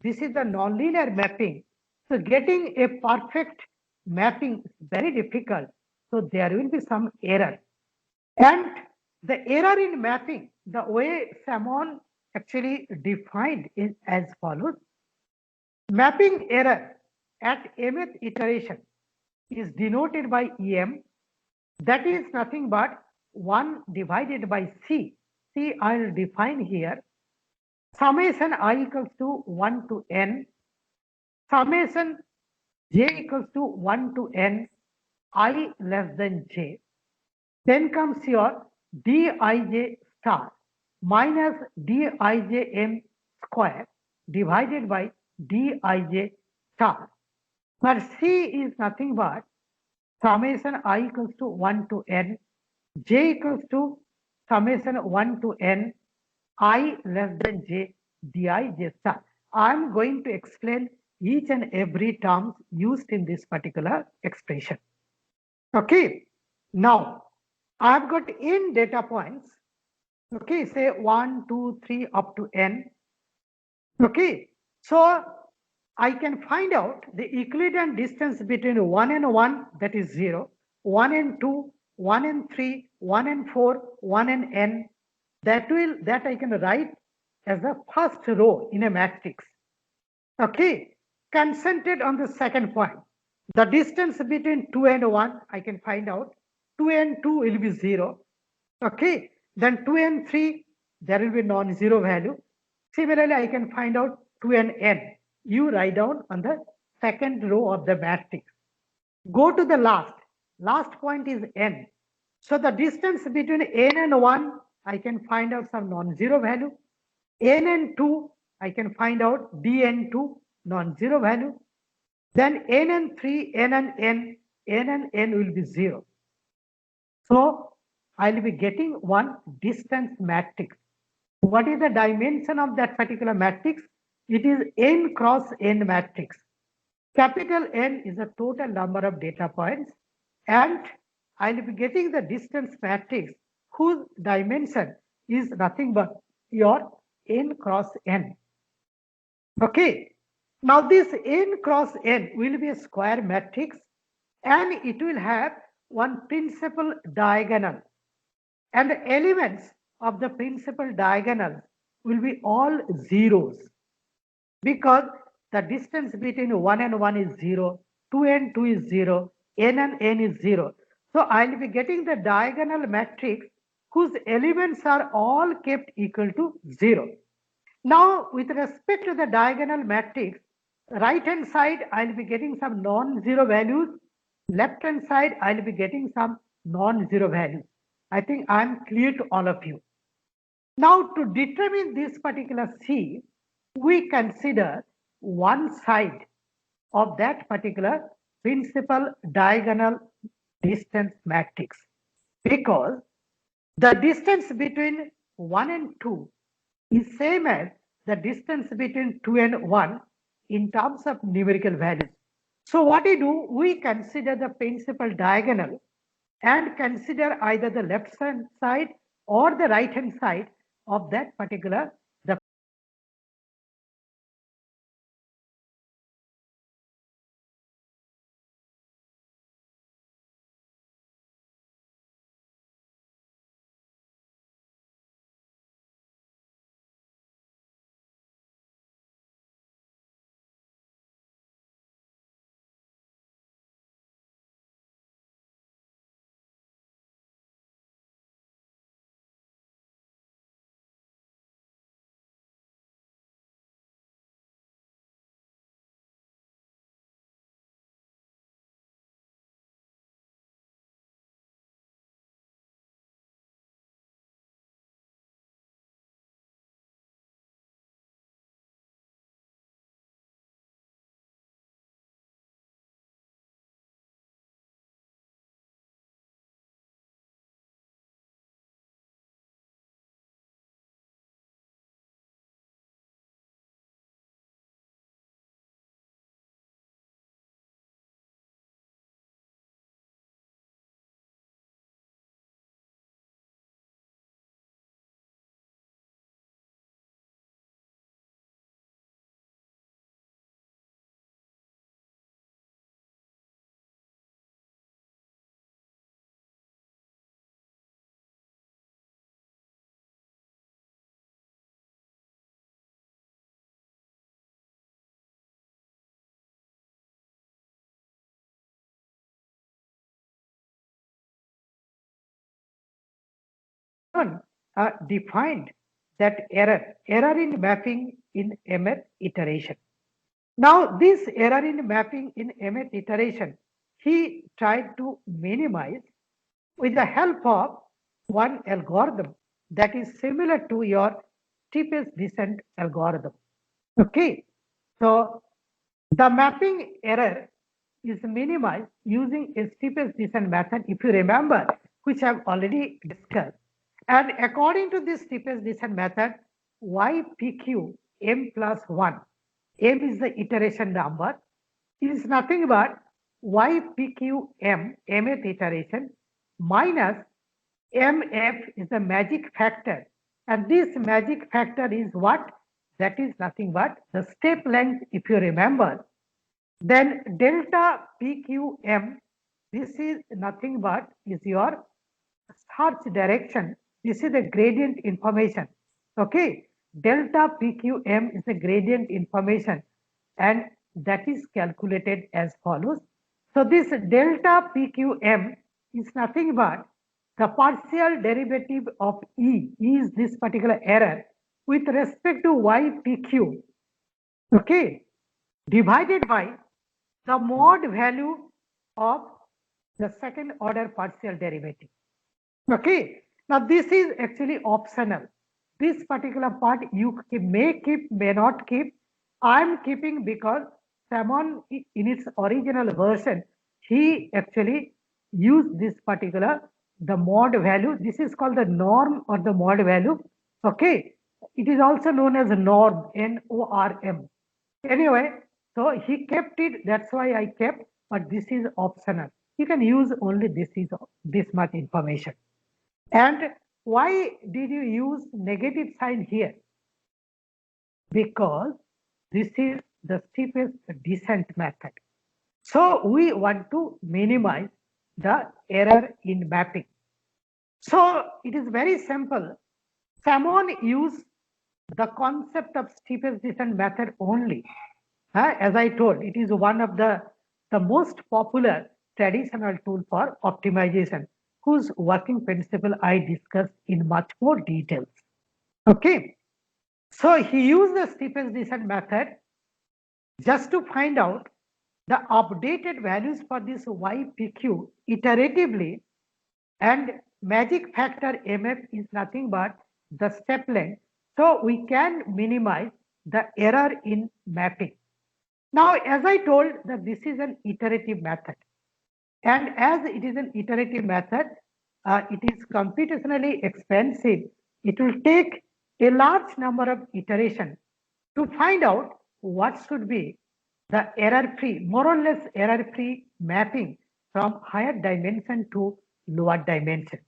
this is a nonlinear mapping. So getting a perfect mapping is very difficult. So there will be some error. And the error in mapping, the way Salmon actually defined is as follows. Mapping error at mth iteration is denoted by em, that is nothing but 1 divided by c. C I will define here. Summation I equals to 1 to n. Summation j equals to 1 to n. I less than j. Then comes your Dij star minus Dijm square divided by Dij star, where C is nothing but summation I equals to 1 to n, j equals to summation 1 to n, I less than j, Dij star. I am going to explain each and every term used in this particular expression. Okay, now I have got n data points. Okay, say 1, 2, 3 up to n. Okay, so I can find out the Euclidean distance between 1 and 1, that is 0, 1 and 2, 1 and 3, 1 and 4, 1 and n. That I can write as the first row in a matrix. Okay, concentrate on the second point. The distance between 2 and 1, I can find out. 2 and 2 will be 0. Okay, then 2 and 3, there will be non-zero value. Similarly, I can find out 2 and n. You write down on the second row of the matrix. Go to the last point is n. So the distance between n and 1, I can find out some non-zero value. N and 2, I can find out dn2, non-zero value. Then n and 3, n and n will be 0. So I'll be getting one distance matrix. What is the dimension of that particular matrix? It is n cross n matrix. Capital N is the total number of data points, and I'll be getting the distance matrix whose dimension is nothing but your n cross n. Okay, now this n cross n will be a square matrix, and it will have one principal diagonal, and the elements of the principal diagonal will be all zeros, because the distance between 1 and 1 is 0, 2 and 2 is 0, n and n is 0. So I'll be getting the diagonal matrix whose elements are all kept equal to 0. Now, with respect to the diagonal matrix, right hand side I'll be getting some non-zero values, left hand side I'll be getting some non-zero values. I think I'm clear to all of you. Now, to determine this particular C, we consider one side of that particular principal diagonal distance matrix, because the distance between 1 and 2 is same as the distance between 2 and 1 in terms of numerical values. So what we do, we consider the principal diagonal and consider either the left hand side or the right hand side of that particular defined that error in mapping in mth iteration. Now, this error in mapping in mth iteration, he tried to minimize with the help of one algorithm that is similar to your steepest descent algorithm. Okay, so the mapping error is minimized using a steepest descent method, if you remember, which I've already discussed. And according to this steepest descent method, ypq m plus 1, m is the iteration number, is nothing but ypq m, mth iteration, minus mf is the magic factor. And this magic factor is what? That is nothing but the step length, if you remember. Then delta PQM, this is nothing but is your search direction. This is the gradient information. Okay, delta PQM is the gradient information, and that is calculated as follows. So this delta PQM is nothing but the partial derivative of E is this particular error with respect to YPQ, okay, divided by the mod value of the second order partial derivative. Okay, now this is actually optional. This particular part you may keep, may not keep. I am keeping because Salmon in its original version, he actually used this particular, the mod value. This is called the norm or the mod value. Okay, it is also known as norm, N-O-R-M. Anyway, so he kept it, that's why I kept, but this is optional. You can use only this much information. And why did you use negative sign here? Because this is the steepest descent method. So we want to minimize the error in mapping. So it is very simple. Salmon used the concept of steepest descent method only. As I told, it is one of the most popular traditional tool for optimization, whose working principle I discussed in much more details. Okay, so he used the steepest descent method just to find out the updated values for this YPQ iteratively, and magic factor MF is nothing but the step length. So we can minimize the error in mapping. Now, as I told that this is an iterative method, and as it is an iterative method, it is computationally expensive. It will take a large number of iterations to find out what should be the error-free, more or less error-free mapping from higher dimension to lower dimension.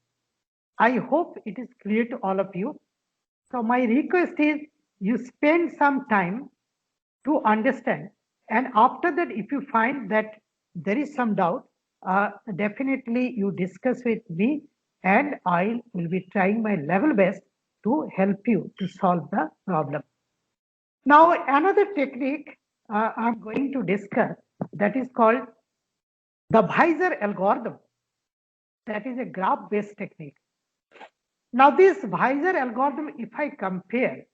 I hope it is clear to all of you. So my request is you spend some time to understand, and after that, if you find that there is some doubt, definitely you discuss with me, and I will be trying my level best to help you to solve the problem. Now, another technique I'm going to discuss, that is called the Weiser algorithm. That is a graph-based technique. Now, this Weiser algorithm, if I compare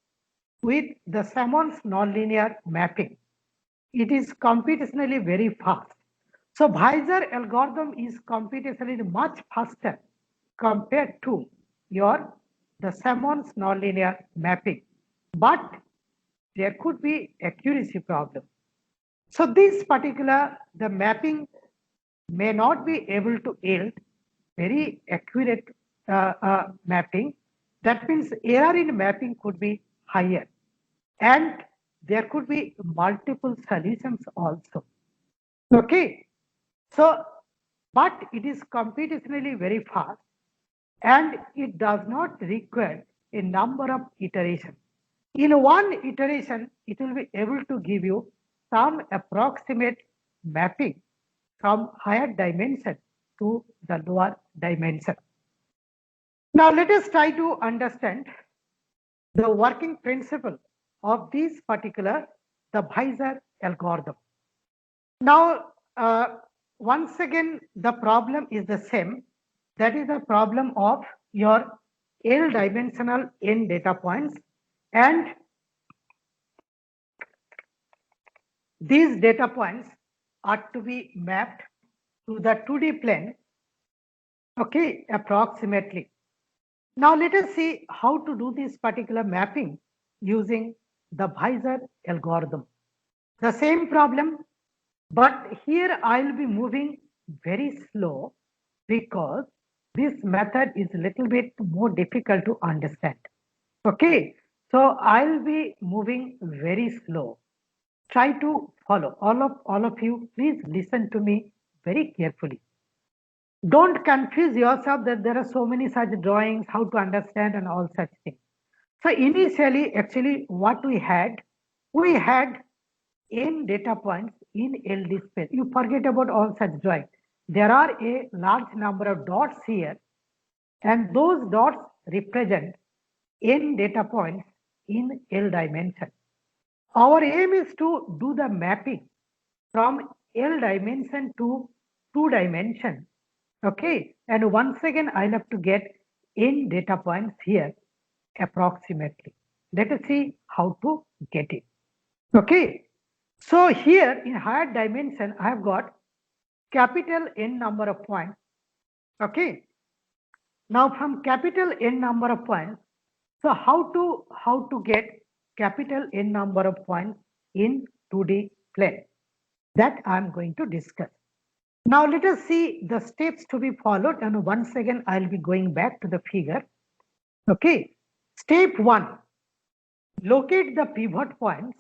with the Salmon's nonlinear mapping, it is computationally very fast. So Weiser algorithm is computationally much faster compared to the Salmon's nonlinear mapping, but there could be accuracy problem. So this particular, the mapping may not be able to yield very accurate mapping. That means error in mapping could be higher, and there could be multiple solutions also. Okay, so but it is computationally very fast, and it does not require a number of iterations. In one iteration, it will be able to give you some approximate mapping from higher dimension to the lower dimension. Now let us try to understand the working principle of this particular, the Weiser algorithm. Now, once again, the problem is the same. That is the problem of your L dimensional n data points, and these data points are to be mapped to the 2D plane, okay, approximately. Now let us see how to do this particular mapping using the Vizor algorithm. The same problem, but here I'll be moving very slow because this method is a little bit more difficult to understand. Okay, so I'll be moving very slow. Try to follow. All of you, please listen to me very carefully. Don't confuse yourself that there are so many such drawings, how to understand and all such things. So initially, actually, what we had n data points in LD space. You forget about all such drawings. There are a large number of dots here, and those dots represent n data points in L dimension. Our aim is to do the mapping from L dimension to 2 dimension. Okay, and once again, I'll have to get n data points here approximately. Let us see how to get it. Okay, so here in higher dimension, I have got capital N number of points. Okay, now from capital N number of points, so how to get capital N number of points in 2D plane? That I'm going to discuss. Now let us see the steps to be followed, and once again I'll be going back to the figure. Okay, step 1, locate the pivot points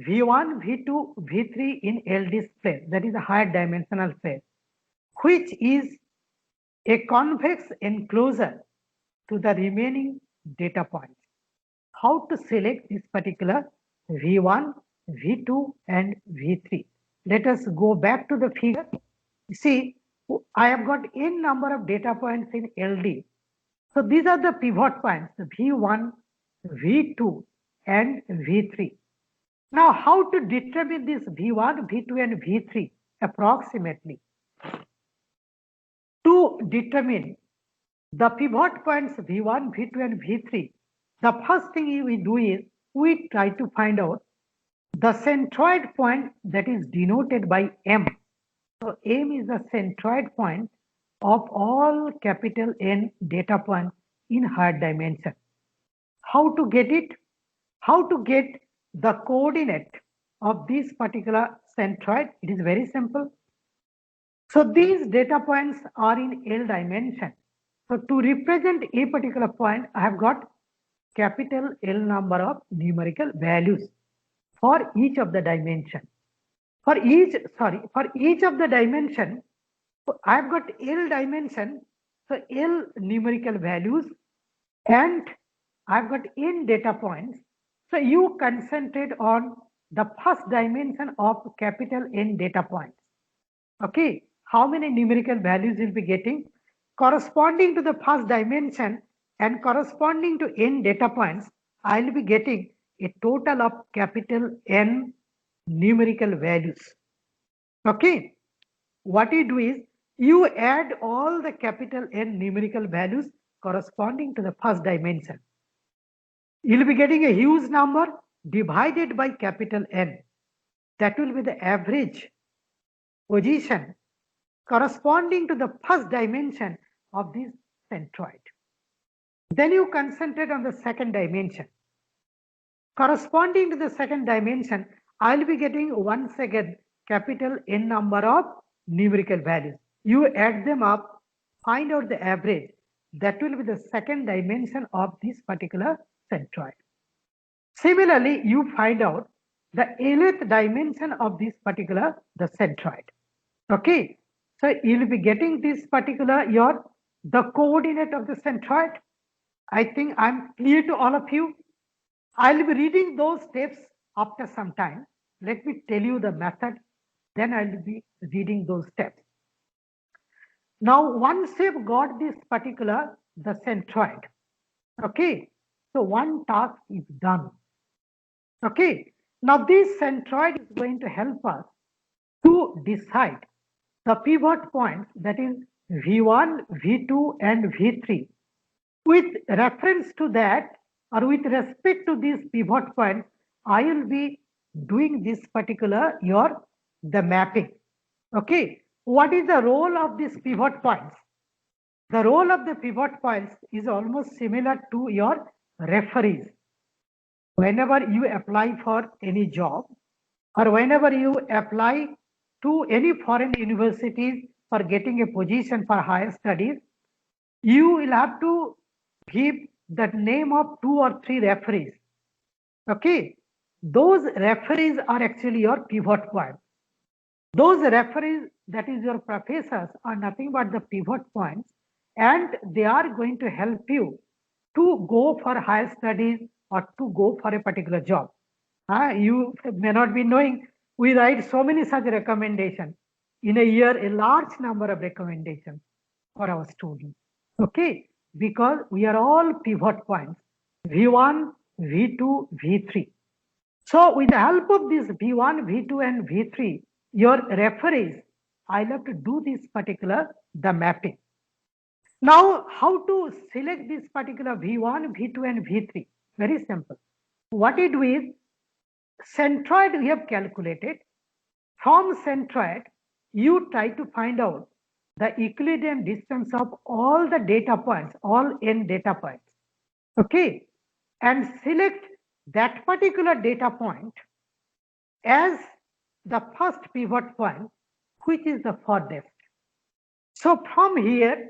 V1, V2, V3 in LD space, that is a higher dimensional space, which is a convex enclosure to the remaining data points. How to select this particular V1, V2 and V3? Let us go back to the figure. You see, I have got n number of data points in LD. So these are the pivot points, the V1, V2 and V3. Now how to determine this V1, V2 and V3 approximately? To determine the pivot points V1, V2 and V3, the first thing we do is we try to find out the centroid point that is denoted by M. So M is the centroid point of all capital N data points in higher dimension. How to get it? How to get the coordinate of this particular centroid? It is very simple. So these data points are in L dimension. So to represent a particular point, I have got capital L number of numerical values for each of the dimension. For each of the dimension, I have got L dimension, so L numerical values, and I've got n data points. So you concentrate on the first dimension of capital N data points. Okay, how many numerical values you'll be getting corresponding to the first dimension and corresponding to n data points? I'll be getting a total of capital N numerical values. Okay, what you do is you add all the capital N numerical values corresponding to the first dimension. You'll be getting a huge number divided by capital N. That will be the average position corresponding to the first dimension of this centroid. Then you concentrate on the second dimension. Corresponding to the second dimension, I'll be getting once again capital N number of numerical values. You add them up, find out the average. That will be the second dimension of this particular centroid. Similarly, you find out the nth dimension of this particular the centroid. Okay, so you'll be getting this particular the coordinate of the centroid. I think I'm clear to all of you. I'll be reading those steps after some time. Let me tell you the method, then I'll be reading those steps. Now, once you've got this particular the centroid, okay, so one task is done. Okay, now this centroid is going to help us to decide the pivot points, that is V1, V2 and V3, With reference to that, or with respect to this pivot point, I will be doing this particular the mapping. Okay, what is the role of these pivot points? The role of the pivot points is almost similar to your referees. Whenever you apply for any job, or whenever you apply to any foreign universities for getting a position for higher studies, you will have to give the name of 2 or 3 referees. Okay, those referees are actually your pivot points. Those referees, that is your professors, are nothing but the pivot points, and they are going to help you to go for higher studies or to go for a particular job. You may not be knowing, we write so many such recommendations. In a year, a large number of recommendations for our students. Okay, because we are all pivot points, V1, V2, V3. So with the help of this V1, V2 and V3, your referees, I'll have to do this particular, the mapping. Now, how to select this particular V1, V2 and V3? Very simple. What we do is, centroid we have calculated. From centroid, you try to find out the Euclidean distance of all the data points, all n data points. Okay, and select that particular data point as the first pivot point, which is the furthest. So from here,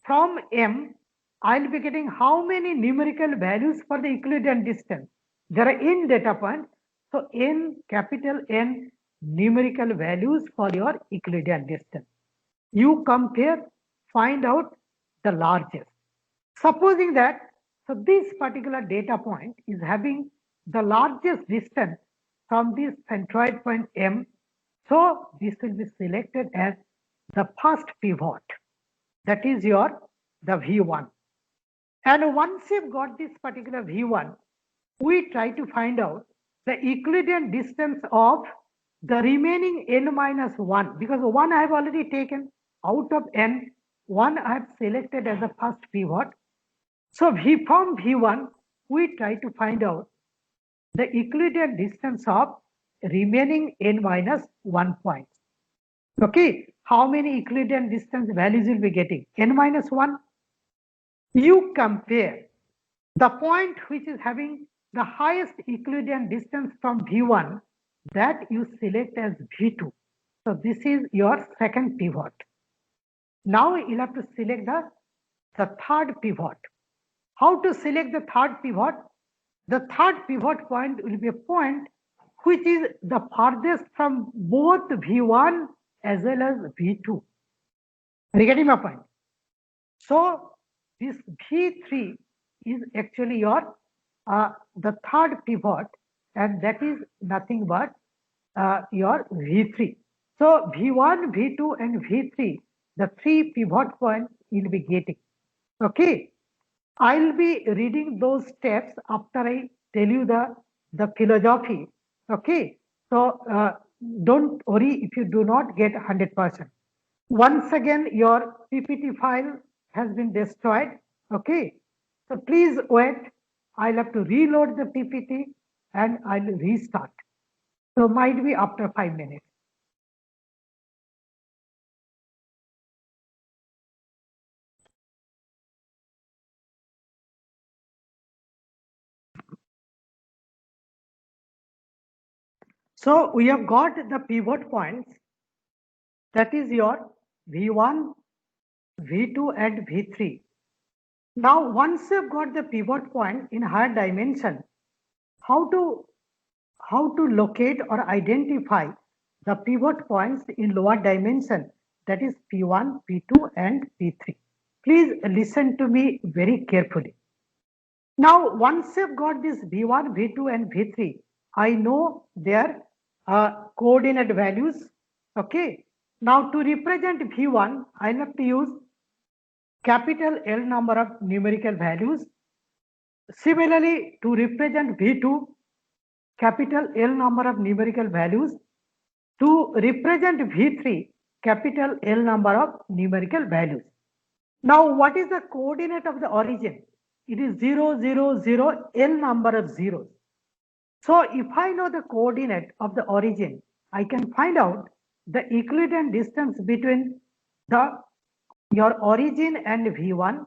from M, I'll be getting how many numerical values for the Euclidean distance? There are n data points. So n, capital N, numerical values for your Euclidean distance. You compare, find out the largest. Supposing that, so this particular data point is having the largest distance from this centroid point M. So this will be selected as the first pivot. That is the V1. And once you've got this particular V1, we try to find out the Euclidean distance of the remaining n minus 1, because 1 I have already taken out of n, 1 I have selected as the first pivot. So from V1, we try to find out the Euclidean distance of remaining n minus 1 points. Okay, how many Euclidean distance values will be getting? N minus 1. You compare the point which is having the highest Euclidean distance from V1, that you select as V2. So this is your second pivot. Now you'll have to select the third pivot. How to select the third pivot? The third pivot point will be a point which is the farthest from both V1 as well as V2. Are you getting my point? So this V3 is actually your the third pivot, and that is nothing but your V3. So V1, V2 and V3, the 3 pivot points you'll be getting. Okay, I'll be reading those steps after I tell you the philosophy. Okay, so don't worry if you do not get 100%. Once again, your PPT file has been destroyed. Okay, so please wait. I'll have to reload the PPT and I'll restart. So might be after 5 minutes. So we have got the pivot points. That is your V1, V2 and V3. Now once you've got the pivot point in higher dimension, how to locate or identify the pivot points in lower dimension, that is P1, P2 and P3. Please listen to me very carefully. Now once you've got this V1, V2 and V3, I know their coordinate values. Okay. Now to represent V1, I have to use capital L number of numerical values. Similarly, to represent V2, capital L number of numerical values. To represent V3, capital L number of numerical values. Now, what is the coordinate of the origin? it is 0, 0, 0, n number of zeros. So if I know the coordinate of the origin, I can find out the Euclidean distance between your origin and V1,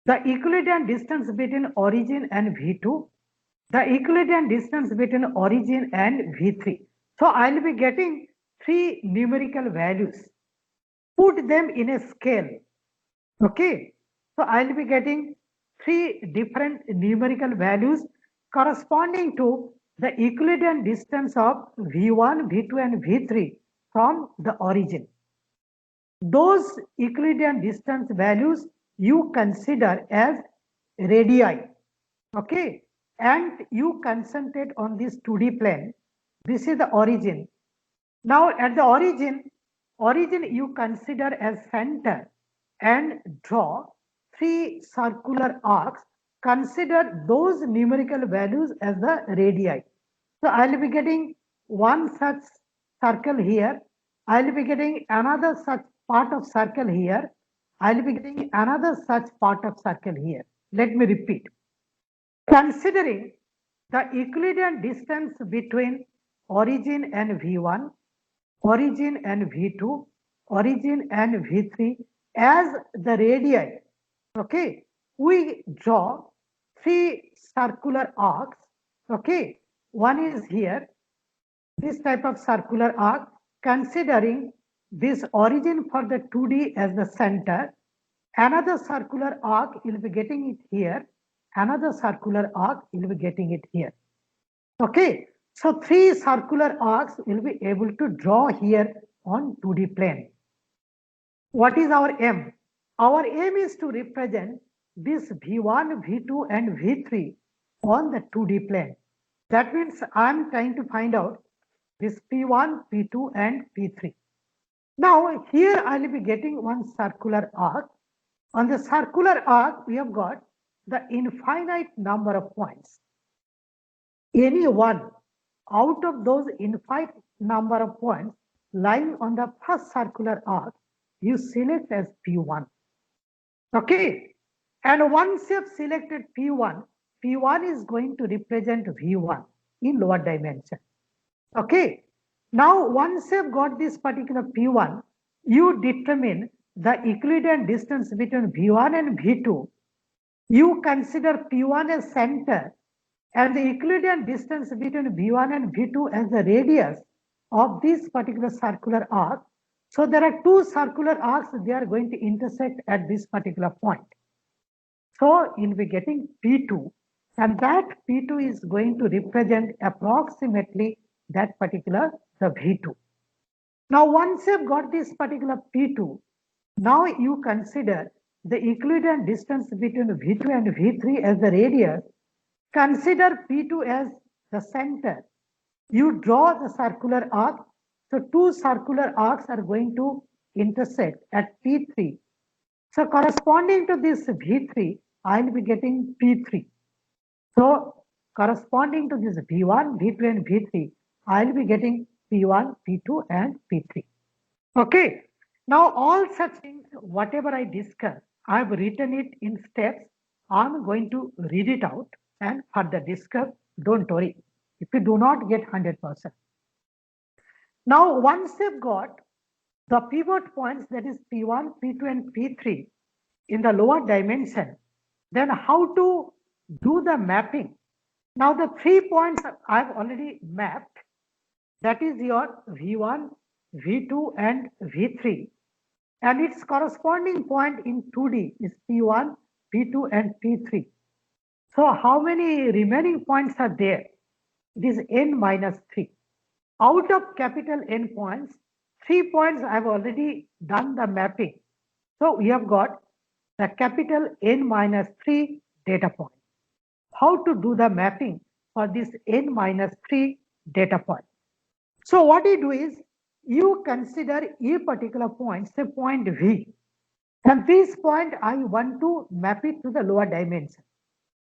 the Euclidean distance between origin and V2, the Euclidean distance between origin and V3. So I'll be getting 3 numerical values. Put them in a scale. Okay. So I'll be getting 3 different numerical values corresponding to the Euclidean distance of V1, V2 and V3 from the origin. Those Euclidean distance values you consider as radii. Okay. And you concentrate on this 2D plane. This is the origin. Now at the origin you consider as center and draw 3 circular arcs. Consider those numerical values as the radii. So I'll be getting one such circle here. I'll be getting another such part of circle here. I'll be getting another such part of circle here. Let me repeat. Considering the Euclidean distance between origin and V1, origin and V2, origin and V3 as the radii, okay, we draw 3 circular arcs. Okay, one is here, this type of circular arc, considering this origin for the 2D as the center. Another circular arc, you'll be getting it here. Another circular arc, you'll be getting it here. Okay, so 3 circular arcs will be able to draw here on 2D plane. What is our aim? Our aim is to represent this V1, V2 and V3 on the 2D plane. That means I'm trying to find out this P1, P2 and P3. Now here I'll be getting one circular arc. On the circular arc, we have got the infinite number of points. Any one out of those infinite number of points lying on the first circular arc, you select as P1. Okay. And once you have selected P1, P1 is going to represent V1 in lower dimension. Okay. Now, once you have got this particular P1, you determine the Euclidean distance between V1 and V2. You consider P1 as center and the Euclidean distance between V1 and V2 as the radius of this particular circular arc. So there are 2 circular arcs, they are going to intersect at this particular point. So you'll be getting P2, and that P2 is going to represent approximately that particular the V2. Now once you've got this particular P2, now you consider the Euclidean distance between V2 and V3 as the radius. Consider P2 as the center. You draw the circular arc. So 2 circular arcs are going to intersect at P3. So corresponding to this V3, I'll be getting P3. So corresponding to this V1, V2 and V3, I'll be getting P1, P2 and P3. Okay. Now all such things, whatever I discuss, I've written it in steps. I'm going to read it out and further discuss. Don't worry if you do not get 100%. Now once you've got the pivot points, that is P1, P2 and P3 in the lower dimension, then how to do the mapping? Now the 3 points I've already mapped, that is your V1, V2 and V3, and its corresponding point in 2D is P1, P2 and P3. So how many remaining points are there? It is n minus 3. Out of capital N points, 3 points I have already done the mapping. So we have got the capital N minus 3 data point. How to do the mapping for this N minus 3 data point? So what you do is, you consider a particular point, say point V, and this point I want to map it to the lower dimension.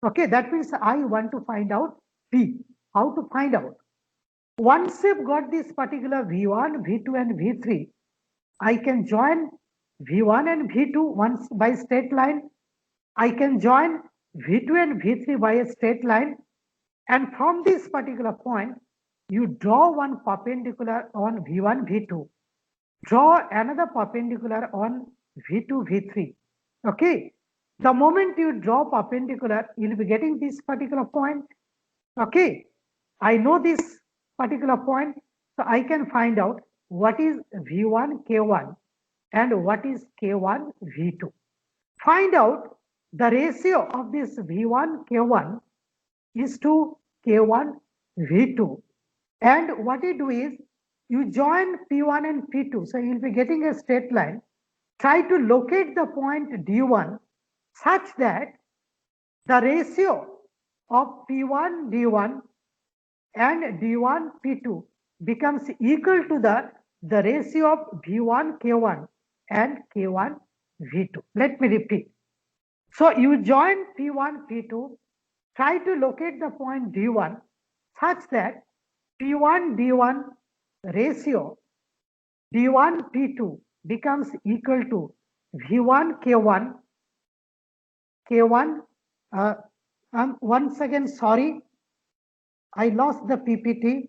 Okay, that means I want to find out P. How to find out? Once you've got this particular V1, V2 and V3, I can join V1 and V2 once by straight line. I can join V2 and V3 by a straight line, and from this particular point, you draw one perpendicular on V1, V2, draw another perpendicular on V2, V3. Okay. The moment you draw perpendicular, you'll be getting this particular point. Okay. I know this particular point, so I can find out what is V1, K1 and what is K1, V2. Find out the ratio of this V1, K1 is to K1, V2. And what you do is you join P1 and P2. So you'll be getting a straight line. Try to locate the point D1 such that the ratio of P1, D1 and D1, P2 becomes equal to the ratio of V1, K1 and K1, V2. Let me repeat. So you join P1, P2, try to locate the point D1 such that P1, D1 ratio D1, P2 becomes equal to V1, K1, K1. Once again, sorry, I lost the PPT.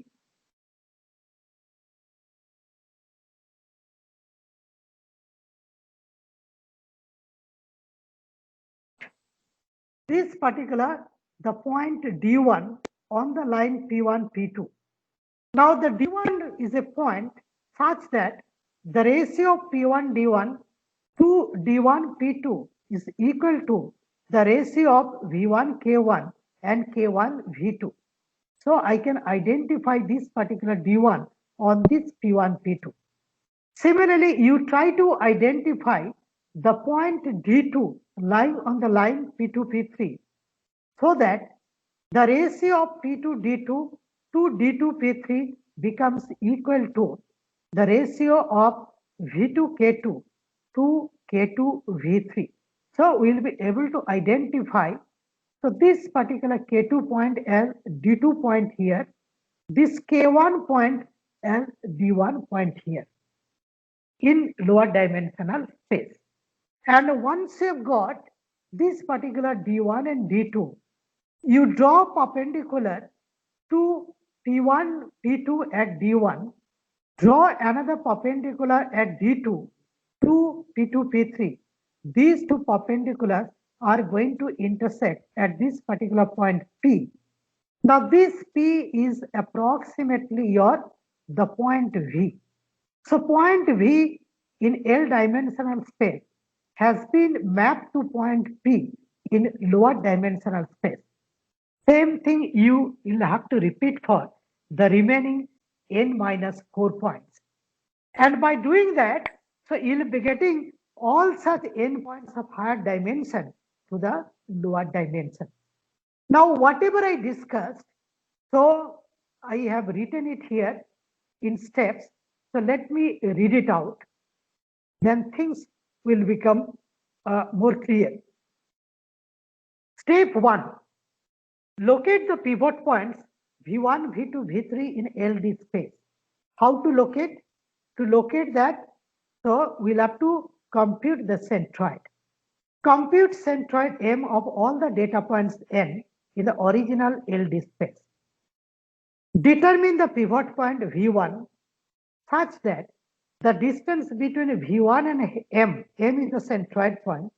This particular, the point D1 on the line P1, P2. Now the D1 is a point such that the ratio of P1, D1 to D1, P2 is equal to the ratio of V1, K1 and K1, V2. So I can identify this particular D1 on this P1, P2. Similarly, you try to identify the point D2 lying on the line P2, P3 so that the ratio of P2, D2 to D2, P3 becomes equal to the ratio of V2, K2 to K2, V3. So we'll be able to identify, so this particular K2 point as D2 point here, this K1 point as D1 point here in lower dimensional space. And once you've got this particular D1 and D2, you draw perpendicular to P1, P2 at D1, draw another perpendicular at D2 to P2, P3. These two perpendiculars are going to intersect at this particular point P. Now this P is approximately the point V. So point V in L dimensional space has been mapped to point P in lower dimensional space. Same thing you will have to repeat for the remaining n minus 4 points. And by doing that, so you'll be getting all such n points of higher dimension to the lower dimension. Now, whatever I discussed, so I have written it here in steps. So let me read it out. Then things will become more clear. Step 1. Locate the pivot points V1, V2, V3 in LD space. How to locate? To locate that, so we'll have to compute the centroid. Compute centroid M of all the data points N in the original LD space. Determine the pivot point V1 such that the distance between V1 and M is the centroid point,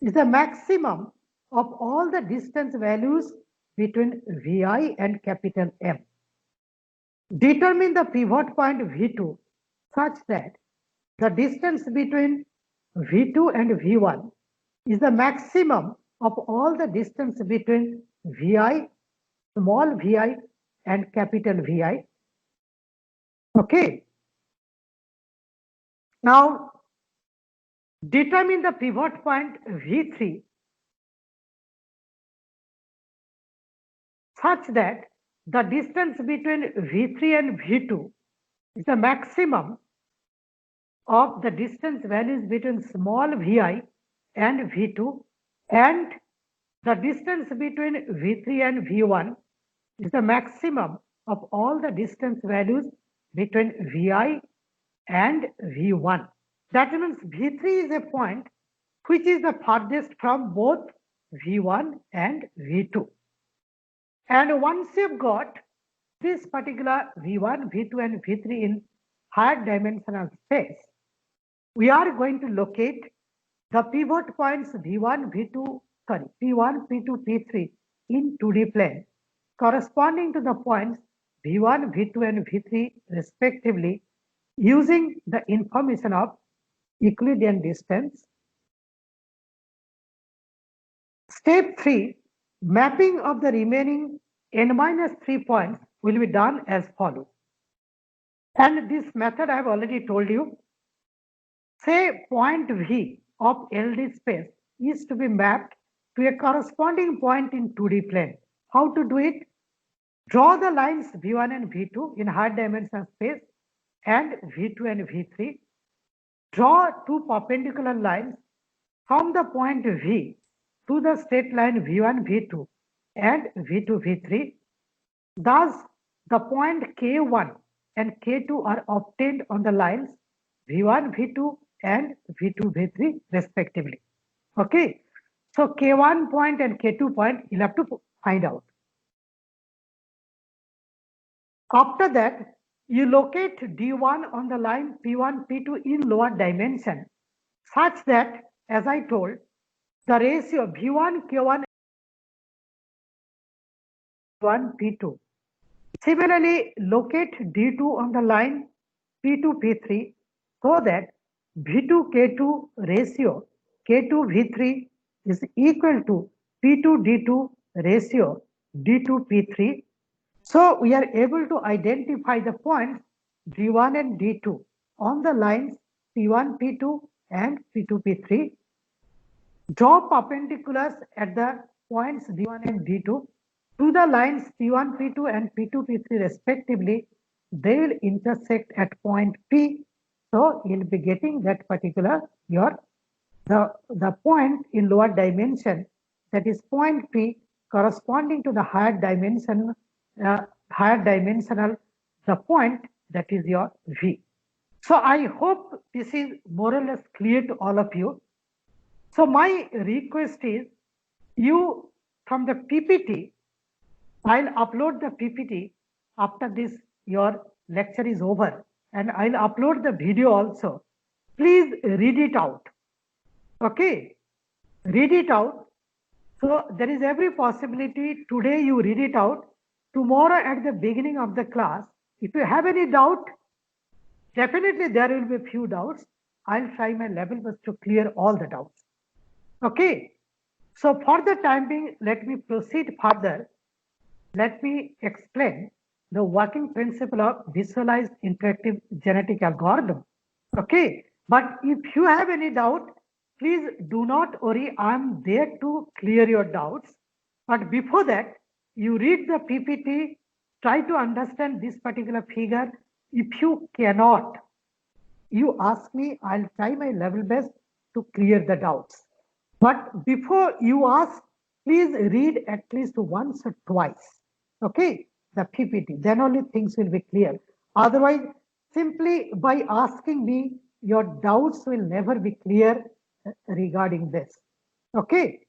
is the maximum of all the distance values between Vi and capital M. Determine the pivot point V2 such that the distance between V2 and V1 is the maximum of all the distance between Vi, small vi and capital Vi. Okay. Now, determine the pivot point V3 such that the distance between V3 and V2 is the maximum of the distance values between small vi and V2, and the distance between V3 and V1 is the maximum of all the distance values between Vi and V1. That means V3 is a point which is the farthest from both V1 and V2. And once you've got this particular V1, V2 and V3 in higher dimensional space, we are going to locate the pivot points P1, P2, P3 in 2D plane corresponding to the points V1, V2 and V3 respectively using the information of Euclidean distance. Step 3, mapping of the remaining n-3 points will be done as follows. And this method I have already told you. Say point V of LD space is to be mapped to a corresponding point in 2D plane. How to do it? Draw the lines V1 and V2 in higher dimensional space and V2 and V3. Draw two perpendicular lines from the point V to the straight line V1, V2 and V2, V3. Thus, the point K1 and K2 are obtained on the lines V1, V2 and V2, V3 respectively. Okay. So K1 point and K2 point you'll have to find out. After that, you locate D1 on the line P1, P2 in lower dimension such that, as I told, the ratio V1, K1, P1, P2. Similarly, locate D2 on the line P2, P3 so that V2, K2 ratio K2, V3 is equal to P2, D2 ratio D2, P3. So we are able to identify the points D1 and D2 on the lines P1, P2 and P2, P3. Draw perpendiculars at the points D1 and D2 to the lines P1, P2 and P2, P3 respectively. They will intersect at point P. So you'll be getting that particular the point in lower dimension, that is point P, corresponding to the higher dimensional the point that is your V. So I hope this is more or less clear to all of you. So my request is, you from the PPT, I'll upload the PPT after this your lecture is over, and I'll upload the video also. Please read it out. Okay, read it out. So there is every possibility today you read it out. Tomorrow at the beginning of the class, if you have any doubt, definitely there will be a few doubts. I'll try my level best to clear all the doubts. Okay. So for the time being, let me proceed further. Let me explain the working principle of visualized interactive genetic algorithm. Okay. But if you have any doubt, please do not worry. I'm there to clear your doubts. But before that, you read the PPT, try to understand this particular figure. If you cannot, you ask me, I'll try my level best to clear the doubts. But before you ask, please read at least once or twice, okay, the PPT. Then only things will be clear. Otherwise, simply by asking me, your doubts will never be clear regarding this, okay.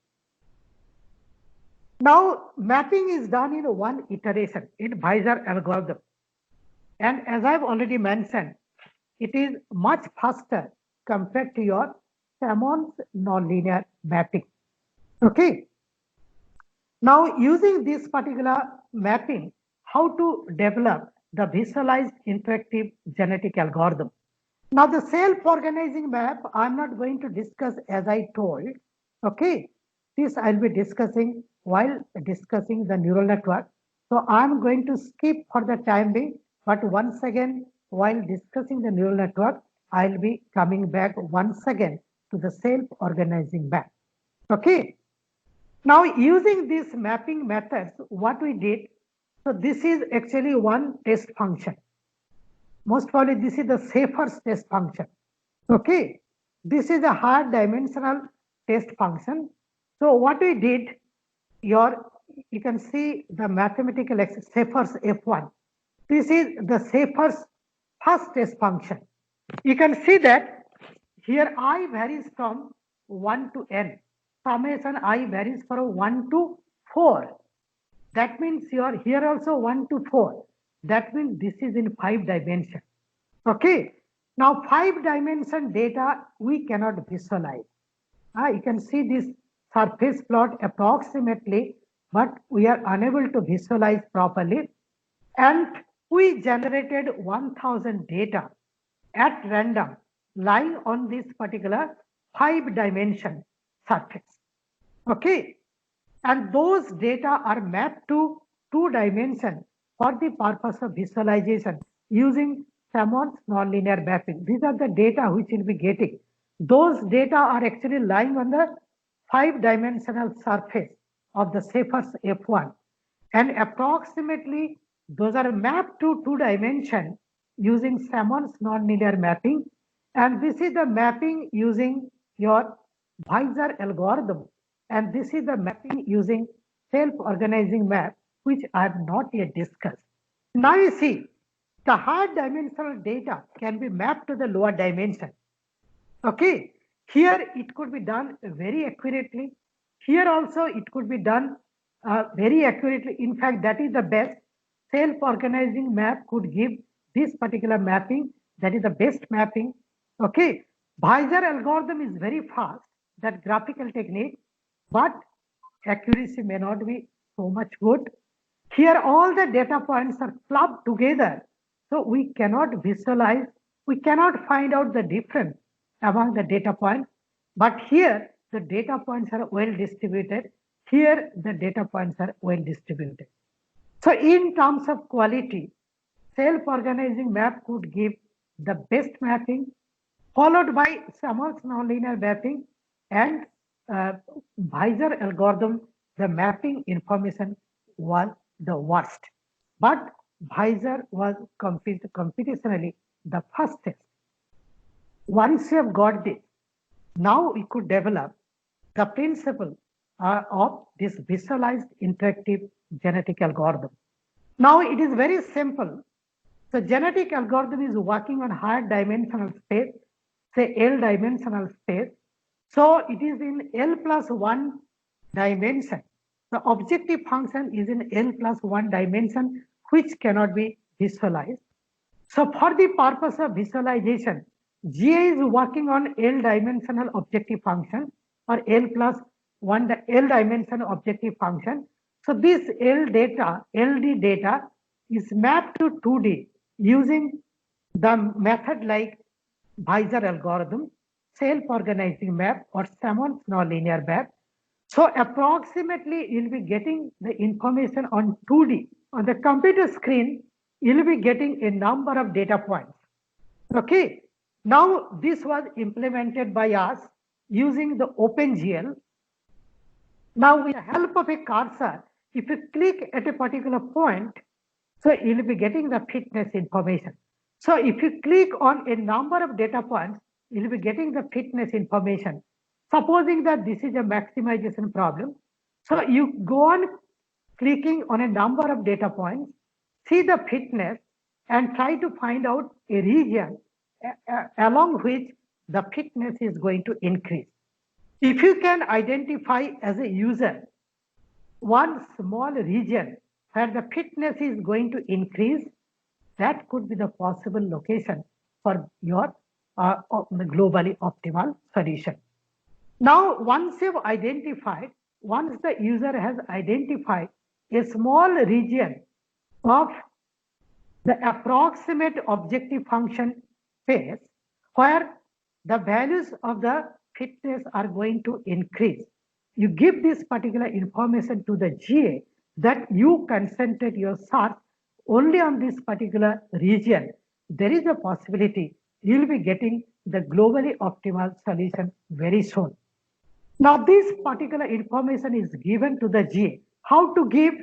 Now, mapping is done in one iteration in Weiser algorithm. And as I've already mentioned, it is much faster compared to your Hammond's nonlinear mapping. Okay. Now, using this particular mapping, how to develop the visualized interactive genetic algorithm. Now, the self-organizing map, I'm not going to discuss as I told. Okay. This I'll be discussing while discussing the neural network. So I'm going to skip for the time being, but once again, while discussing the neural network, I'll be coming back once again to the self-organizing map. Okay. Now, using these mapping methods, what we did, so this is actually one test function. Most probably this is the Schaeffer's test function. Okay. This is a higher dimensional test function. So what we did, you can see the mathematical Schaeffer's F1. This is the Schaeffer's first test function. You can see that here I varies from 1 to n. summation I varies from 1 to 4. That means you are here also 1 to 4. That means this is in 5 dimension. Okay. Now 5 dimension data we cannot visualize. You can see this surface plot approximately, but we are unable to visualize properly. And we generated 1000 data at random lying on this particular 5 dimension surface. Okay. And those data are mapped to 2 dimension for the purpose of visualization using Simon's nonlinear mapping. These are the data which we'll be getting. Those data are actually lying on the 5 dimensional surface of the Cepheus F1. And approximately those are mapped to 2 dimension using Simon's nonlinear mapping. And this is the mapping using your Weiser algorithm. And this is the mapping using self-organizing map, which I have not yet discussed. Now you see, the higher dimensional data can be mapped to the lower dimension. Okay, here it could be done very accurately. Here also it could be done very accurately. In fact, that is the best. Self-organizing map could give this particular mapping. That is the best mapping. Okay, Weiser algorithm is very fast, that graphical technique, but accuracy may not be so much good. Here all the data points are clubbed together, so we cannot visualize, we cannot find out the difference among the data points. But here the data points are well distributed. Here the data points are well distributed. So in terms of quality, self-organizing map could give the best mapping, followed by Simon's nonlinear mapping, and Weiser algorithm, the mapping information was the worst. But Weiser was computationally the fastest. Once you have got this, now we could develop the principle of this visualized interactive genetic algorithm. Now it is very simple. The genetic algorithm is working on higher dimensional space, say L dimensional space. So it is in L plus 1 dimension. The objective function is in L plus 1 dimension, which cannot be visualized. So for the purpose of visualization, GA is working on L dimensional objective function, or L plus 1 L dimension objective function. So this LD data is mapped to 2D using the method like Weiser algorithm, self-organizing map, or Simon's nonlinear map. So approximately you'll be getting the information on 2D. On the computer screen, you'll be getting a number of data points. Okay. Now this was implemented by us using the OpenGL. Now with the help of a cursor, if you click at a particular point, so you'll be getting the fitness information. So if you click on a number of data points, you'll be getting the fitness information. Supposing that this is a maximization problem. So you go on clicking on a number of data points, see the fitness, and try to find out a region along which the fitness is going to increase. If you can identify as a user one small region where the fitness is going to increase, that could be the possible location for your globally optimal solution. Now, once you've identified, once the user has identified a small region of the approximate objective function space where the values of the fitness are going to increase, you give this particular information to the GA that you concentrate your search only on this particular region. There is a possibility you'll be getting the globally optimal solution very soon. Now this particular information is given to the GA. How to give?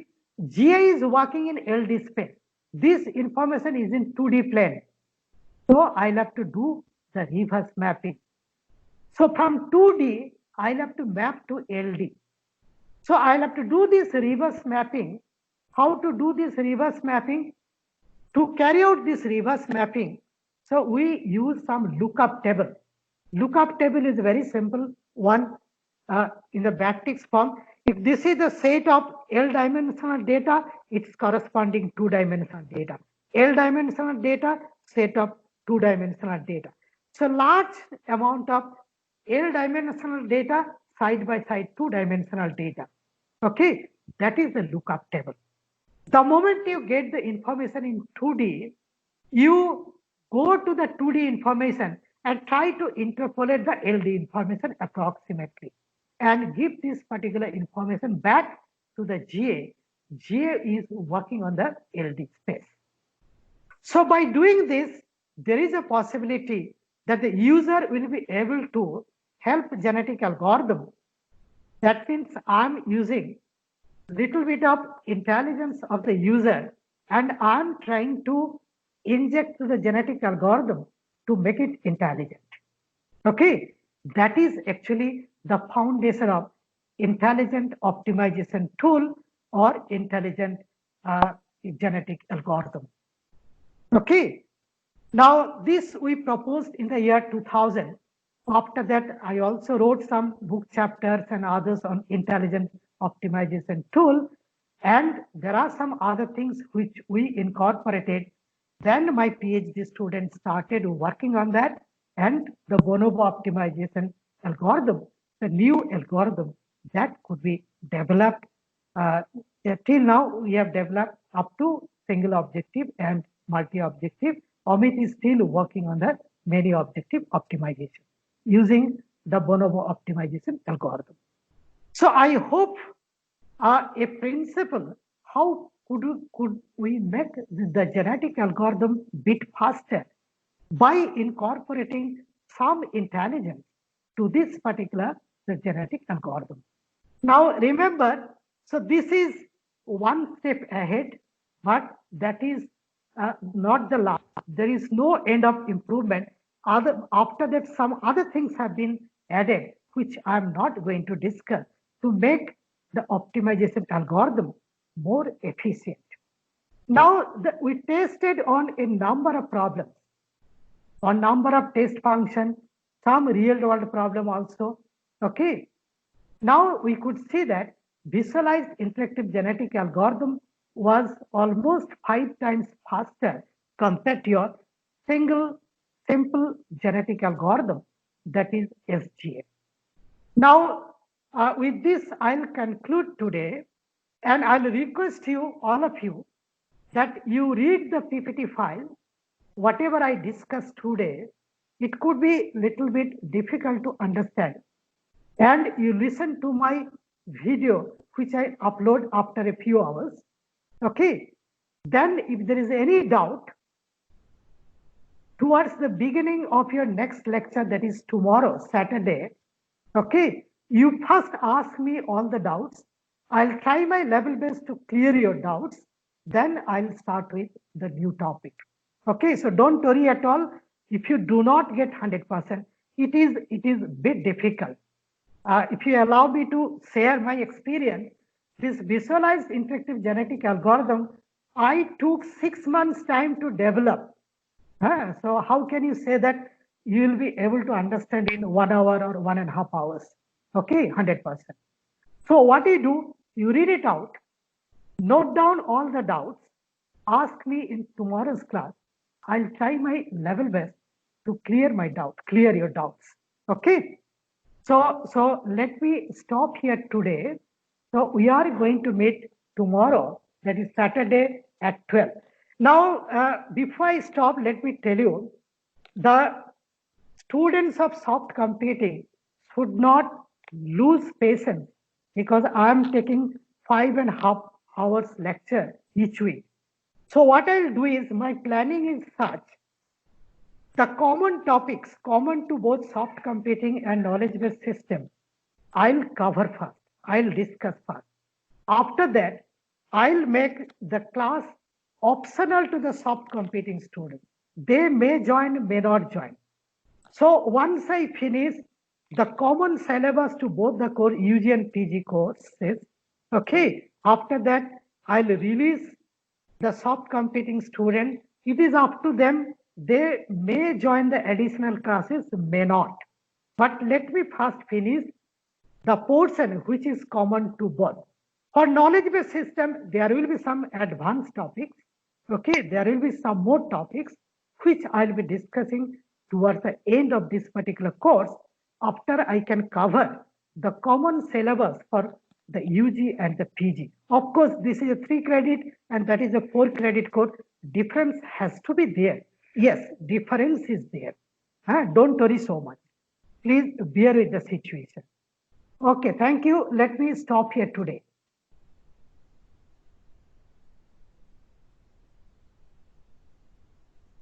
GA is working in LD space. This information is in 2D plane. So I'll have to do the reverse mapping. So from 2D, I'll have to map to LD. So I'll have to do this reverse mapping. How to do this reverse mapping? To carry out this reverse mapping, so we use some lookup table. Lookup table is very simple. One in the matrix form. If this is the set of L-dimensional data, it's corresponding two-dimensional data. L-dimensional data, set of two-dimensional data. So large amount of L-dimensional data, side by side two-dimensional data. Okay, that is the lookup table. The moment you get the information in 2D, you go to the 2D information and try to interpolate the LD information approximately and give this particular information back to the GA. GA is working on the LD space. So by doing this, there is a possibility that the user will be able to help genetic algorithm. That means I'm using little bit of intelligence of the user and I'm trying to inject to the genetic algorithm to make it intelligent. Okay, that is actually the foundation of intelligent optimization tool or intelligent genetic algorithm. Okay, now this we proposed in the year 2000. After that, I also wrote some book chapters and others on intelligent optimization tool. And there are some other things which we incorporated. Then my PhD students started working on that, and the bonobo optimization algorithm, the new algorithm that could be developed. Till now, we have developed up to single objective and multi-objective. Amit is still working on the many objective optimization using the bonobo optimization algorithm. So I hope a principle, how could we make the genetic algorithm bit faster by incorporating some intelligence to this particular the genetic algorithm. Now remember, so this is one step ahead, but that is not the last. There is no end of improvement. After that, some other things have been added, which I'm not going to discuss, to make the optimization algorithm more efficient. Now, we tested on a number of problems, on number of test function, some real world problem also. Okay. Now we could see that visualized interactive genetic algorithm was almost 5 times faster compared to your simple genetic algorithm, that is SGA. Now, with this, I'll conclude today, and I'll request you, all of you, that you read the PPT file. Whatever I discussed today, it could be little bit difficult to understand. And you listen to my video, which I upload after a few hours. Okay. Then if there is any doubt, towards the beginning of your next lecture, that is tomorrow, Saturday, okay, you first ask me all the doubts. I'll try my level best to clear your doubts. Then I'll start with the new topic. Okay, so don't worry at all. If you do not get 100%, it is a bit difficult. If you allow me to share my experience, this visualized interactive genetic algorithm, I took 6 months time to develop. So how can you say that you will be able to understand in 1 hour or 1.5 hours? Okay, 100%. So what you do, you read it out, note down all the doubts, ask me in tomorrow's class. I'll try my level best to clear your doubts. Okay. So let me stop here today. So we are going to meet tomorrow, that is Saturday at 12. Now, before I stop, let me tell you, the students of soft computing should not lose patience, because I am taking 5.5 hours lecture each week. So what I'll do is, my planning is such, the common topics, common to both soft computing and knowledge-based system, I'll cover first, I'll discuss first. After that, I'll make the class optional to the soft computing students. They may join, may not join. So once I finish the common syllabus to both the core UG and PG courses, okay, after that, I'll release the soft computing student. It is up to them. They may join the additional classes, may not. But let me first finish the portion which is common to both. For knowledge-based system, there will be some advanced topics. Okay, there will be some more topics which I'll be discussing towards the end of this particular course after I can cover the common syllabus for the UG and the PG. Of course, this is a 3 credit and that is a 4 credit course. Difference has to be there. Yes, difference is there. Don't worry so much. Please bear with the situation. Okay, thank you. Let me stop here today.